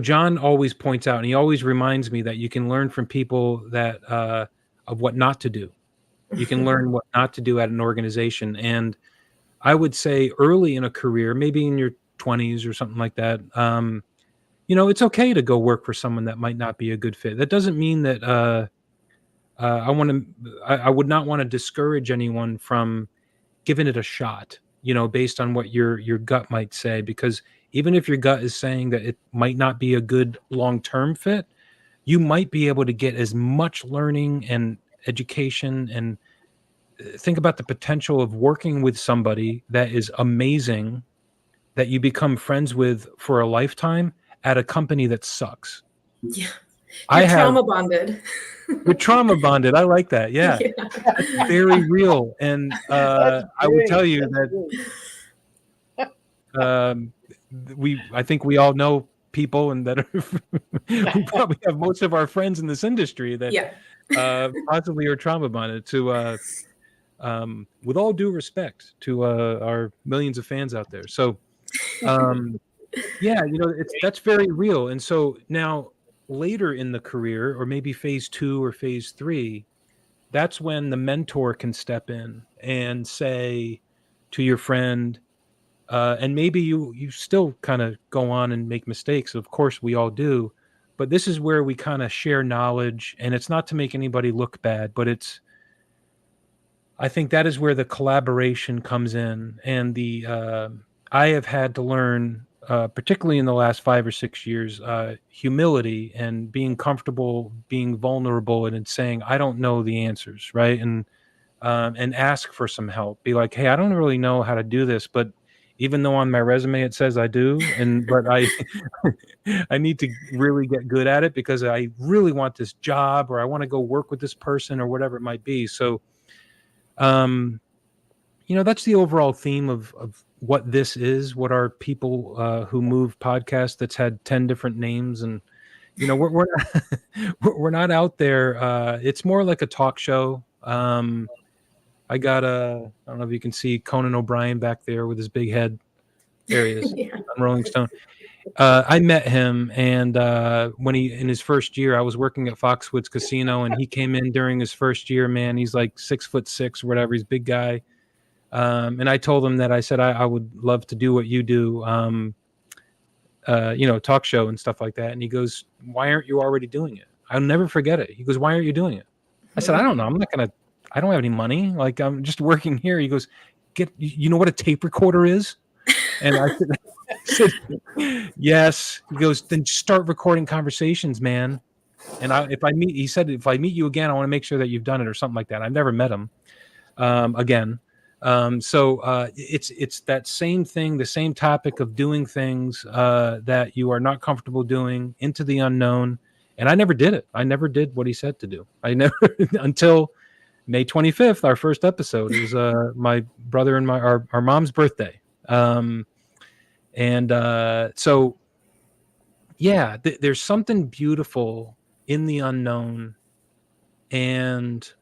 John always points out, and he always reminds me that you can learn from people that of what not to do. You can learn what not to do at an organization. And I would say early in a career, maybe in your 20s or something like that, it's okay to go work for someone that might not be a good fit. That doesn't mean that I would not want to discourage anyone from giving it a shot, based on what your gut might say, because even if your gut is saying that it might not be a good long-term fit, you might be able to get as much learning and education, and think about the potential of working with somebody that is amazing, that you become friends with for a lifetime at a company that sucks. Yeah. You're trauma bonded. We're trauma bonded. I like that. Yeah. That's very real. And I would tell you that I think we all know people and that we probably have most of our friends in this industry that Yeah. possibly are trauma bonded to with all due respect to our millions of fans out there. So yeah, that's very real. And so now later in the career, or maybe phase 2 or phase 3, that's when the mentor can step in and say to your friend, and maybe you still kind of go on and make mistakes. Of course, we all do, but this is where we kind of share knowledge, and it's not to make anybody look bad, but I think that is where the collaboration comes in, and I have had to learn, particularly in the last 5 or 6 years, humility and being comfortable, being vulnerable, and in saying I don't know the answers, right? And ask for some help. Be like, hey, I don't really know how to do this, but even though on my resume it says I do, but I I need to really get good at it because I really want this job, or I want to go work with this person, or whatever it might be. So um, that's the overall theme of what this is, what are People Who Move podcast that's had 10 different names. And, we're not, we're not out there. It's more like a talk show. I got I don't know if you can see Conan O'Brien back there with his big head. There he is Yeah. on Rolling Stone. I met him, and when in his first year, I was working at Foxwoods Casino, and he came in during his first year. Man, he's like 6'6" or whatever. He's a big guy. And I told him that I said I would love to do what you do, talk show and stuff like that. And he goes, "Why aren't you already doing it?" I'll never forget it. He goes, "Why aren't you doing it?" I said, "I don't know. I don't have any money. Like, I'm just working here." He goes, you know what a tape recorder is?" And I said, "Yes." He goes, "Then start recording conversations, man. And he said, if I meet you again, I want to make sure that you've done it," or something like that. I've never met him again. So it's that same thing, the same topic of doing things that you are not comfortable doing into the unknown. And I never did it. I never did what he said to do. I never until May 25th, our first episode. It was my brother and our mom's birthday. So yeah, there's something beautiful in the unknown, and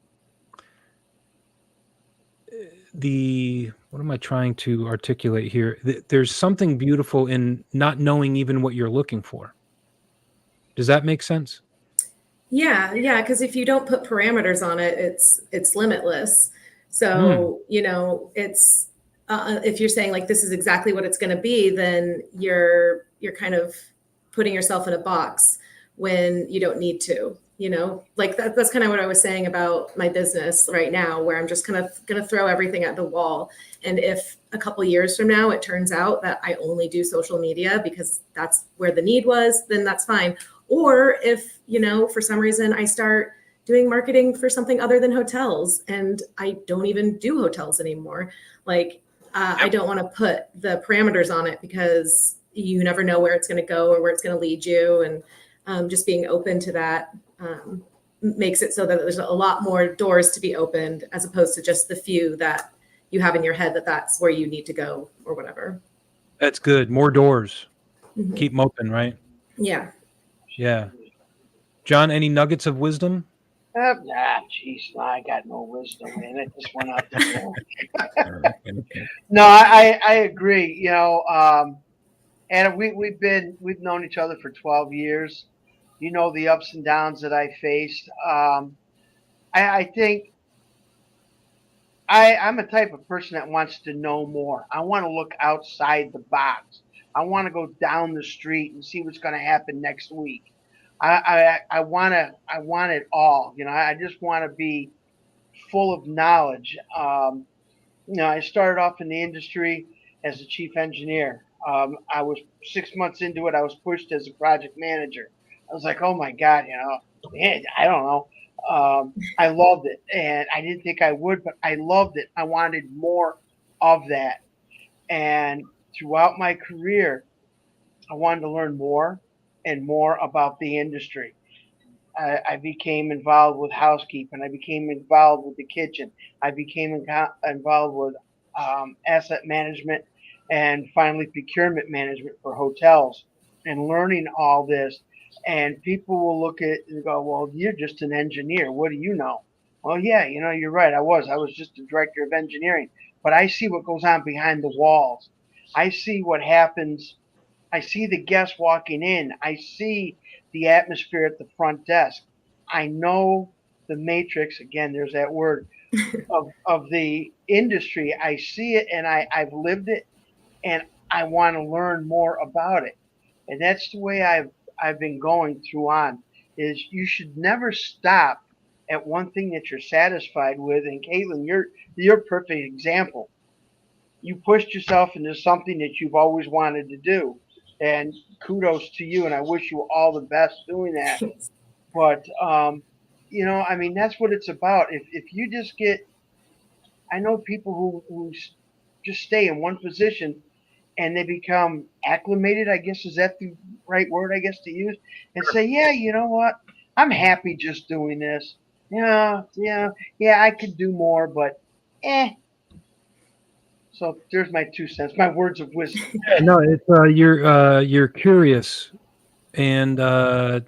what am I trying to articulate here? There's something beautiful in not knowing even what you're looking for. Does that make sense? Yeah, because if you don't put parameters on it, it's limitless. So it's if you're saying like this is exactly what it's going to be, then you're kind of putting yourself in a box when you don't need to. Like that's kind of what I was saying about my business right now, where I'm just kind of going to throw everything at the wall. And if a couple of years from now it turns out that I only do social media because that's where the need was, then that's fine. Or if, for some reason I start doing marketing for something other than hotels and I don't even do hotels anymore, like I don't want to put the parameters on it because you never know where it's going to go or where it's going to lead you. And just being open to that makes it so that there's a lot more doors to be opened as opposed to just the few that you have in your head that's where you need to go or whatever. That's good. More doors. Mm-hmm. Keep them open, right? Yeah. Yeah. John, any nuggets of wisdom? Jeez, I got no wisdom, man. It just went out the door. No, I agree. And we've known each other for 12 years. The ups and downs that I faced. I think I'm a type of person that wants to know more. I want to look outside the box. I want to go down the street and see what's going to happen next week. I want it all. I just want to be full of knowledge. I started off in the industry as a chief engineer. I was 6 months into it. I was pushed as a project manager. I was like, oh my God, man, I don't know. I loved it, and I didn't think I would, but I loved it. I wanted more of that. And throughout my career, I wanted to learn more and more about the industry. I became involved with housekeeping. I became involved with the kitchen. I became involved with asset management and finally procurement management for hotels, and learning all this. And people will look at it and go, well, you're just an engineer. What do you know? Well, yeah, you're right. I was just a director of engineering, but I see what goes on behind the walls. I see what happens. I see the guests walking in. I see the atmosphere at the front desk. I know the matrix. Again, there's that word of the industry. I see it, and I've lived it, and I want to learn more about it. And that's the way I've been going through on. Is you should never stop at one thing that you're satisfied with. And Caitlin, you're a perfect example. You pushed yourself into something that you've always wanted to do, and kudos to you. And I wish you all the best doing that. But I mean, that's what it's about. If you just get, I know people who just stay in one position and they become acclimated, I guess, is that the right word, I guess, to use, and say, yeah, you know what, I'm happy just doing this. Yeah, I could do more, but So there's my 2 cents, my words of wisdom. Yeah, no, it's you're curious and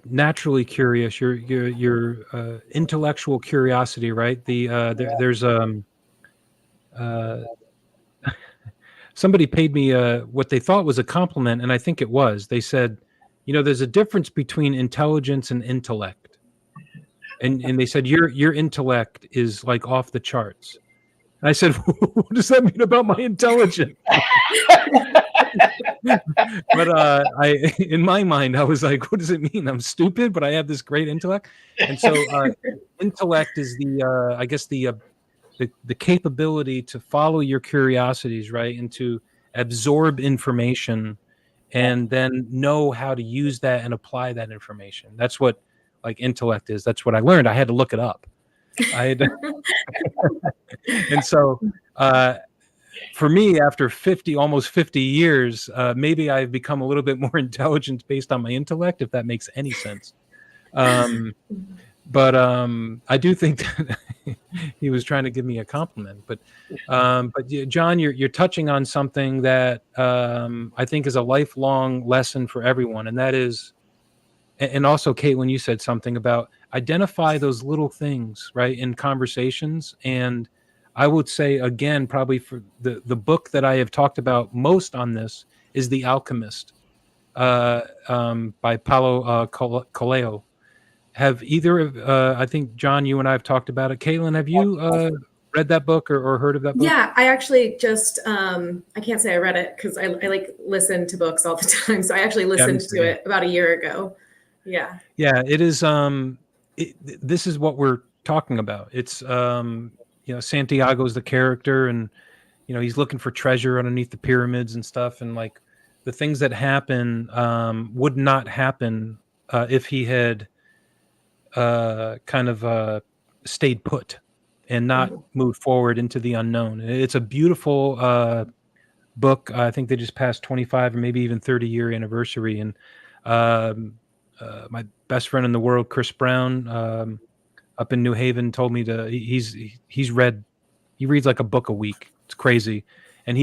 naturally curious. Your intellectual curiosity, right? There's somebody paid me what they thought was a compliment, and I think it was. They said, there's a difference between intelligence and intellect, and they said your intellect is like off the charts. I said, what does that mean about my intelligence? But in my mind, I was like, what does it mean? I'm stupid, but I have this great intellect. And so intellect is I guess the capability to follow your curiosities, right? And to absorb information and then know how to use that and apply that information. That's what intellect is. That's what I learned. I had to look it up. And so for me, after almost 50 years, maybe I've become a little bit more intelligent based on my intellect, if that makes any sense. But I do think that he was trying to give me a compliment. But John, you're touching on something that I think is a lifelong lesson for everyone, and that is, and also Caitlin, you said something about identify those little things, right, in conversations. And I would say, again, probably for the book that I have talked about most on this is The Alchemist by Paulo Coelho. Have either I think, John, you and I have talked about it. Caitlin, have you read that book or heard of that book? Yeah, I actually just, I can't say I read it because I listen to books all the time. So I actually listened to it about a year ago. Yeah. Yeah, it is. This is what we're talking about. It's, Santiago's the character, and, he's looking for treasure underneath the pyramids and stuff. And the things that happen would not happen if he had stayed put and not moved forward into the unknown. It's a beautiful book. I think they just passed 25 or maybe even 30-year anniversary. And my best friend in the world, Chris Brown, up in New Haven, told me he reads like a book a week. It's crazy. And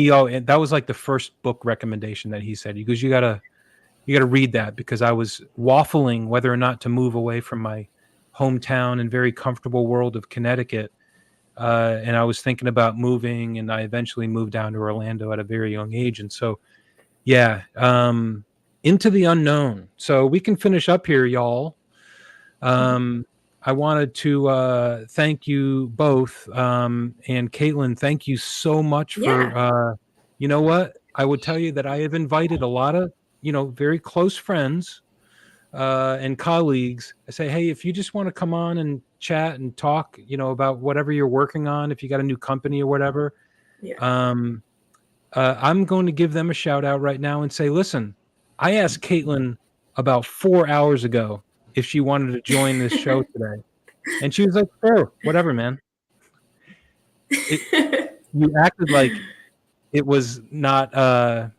that was like the first book recommendation that he said. He goes, you gotta read that, because I was waffling whether or not to move away from my hometown and very comfortable world of Connecticut. And I was thinking about moving, and I eventually moved down to Orlando at a very young age. And so, yeah, into the unknown. So we can finish up here, y'all. I wanted to thank you both. And Caitlin, thank you so much for, you know what? I would tell you that I have invited a lot of, very close friends and colleagues. I say, hey, if you just want to come on and chat and talk, about whatever you're working on, if you got a new company or whatever, I'm going to give them a shout out right now and say, listen, I asked Caitlin about 4 hours ago if she wanted to join this show today. And she was like, sure, whatever, man. You acted like it was not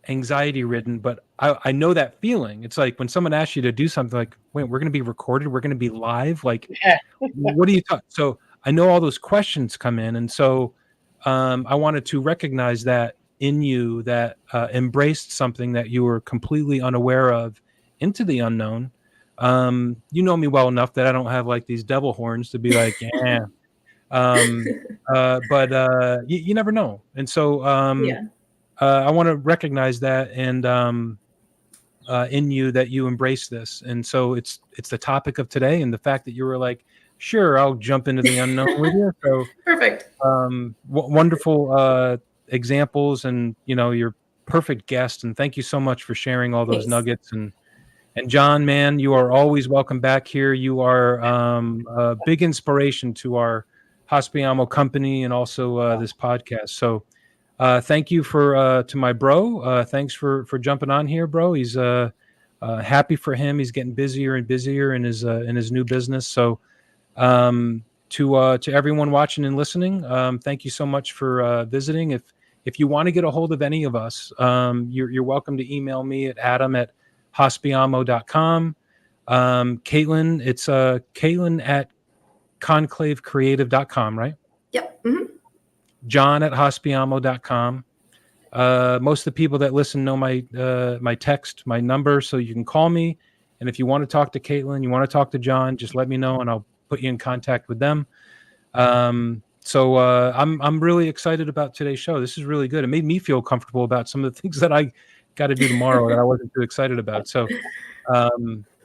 anxiety ridden, but I know that feeling. It's like when someone asks you to do something, like, wait, we're going to be recorded, we're going to be live, like, what do you talk? So I know all those questions come in, and so I wanted to recognize that in you that embraced something that you were completely unaware of into the unknown. You know me well enough that I don't have like these devil horns to be like, yeah. But you never know. And so Yeah. I want to recognize that and in you that you embrace this. And so it's the topic of today, and the fact that you were like, sure, I'll jump into the unknown with you. So Perfect. wonderful examples, and you're perfect guest. And thank you so much for sharing all those Thanks. nuggets. And John, man, you are always welcome back here. You are a big inspiration to our Hospiamo company and also this podcast. So thank you to my bro. Thanks for jumping on here, bro. He's happy for him. He's getting busier and busier in his new business. So to everyone watching and listening, thank you so much for visiting. If you want to get a hold of any of us, you're welcome to email me at adam@hospiamo.com. Caitlin, it's Caitlin at conclavecreative.com, right? Yep. Mhm. John at hospiamo.com. Most of the people that listen know my text, my number, so you can call me. And if you want to talk to Caitlin, you want to talk to John, just let me know and I'll put you in contact with them. So I'm really excited about today's show. This is really good. It made me feel comfortable about some of the things that I got to do tomorrow that I wasn't too excited about. So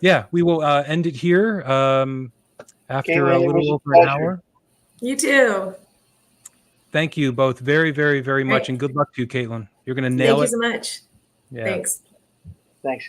yeah, we will end it here after Caitlin, a it was little a over an pleasure. hour. You too. Thank you both very, very, very much. Right. And good luck to you, Caitlin. You're going to Thank nail you it. so much. Yeah. Thanks.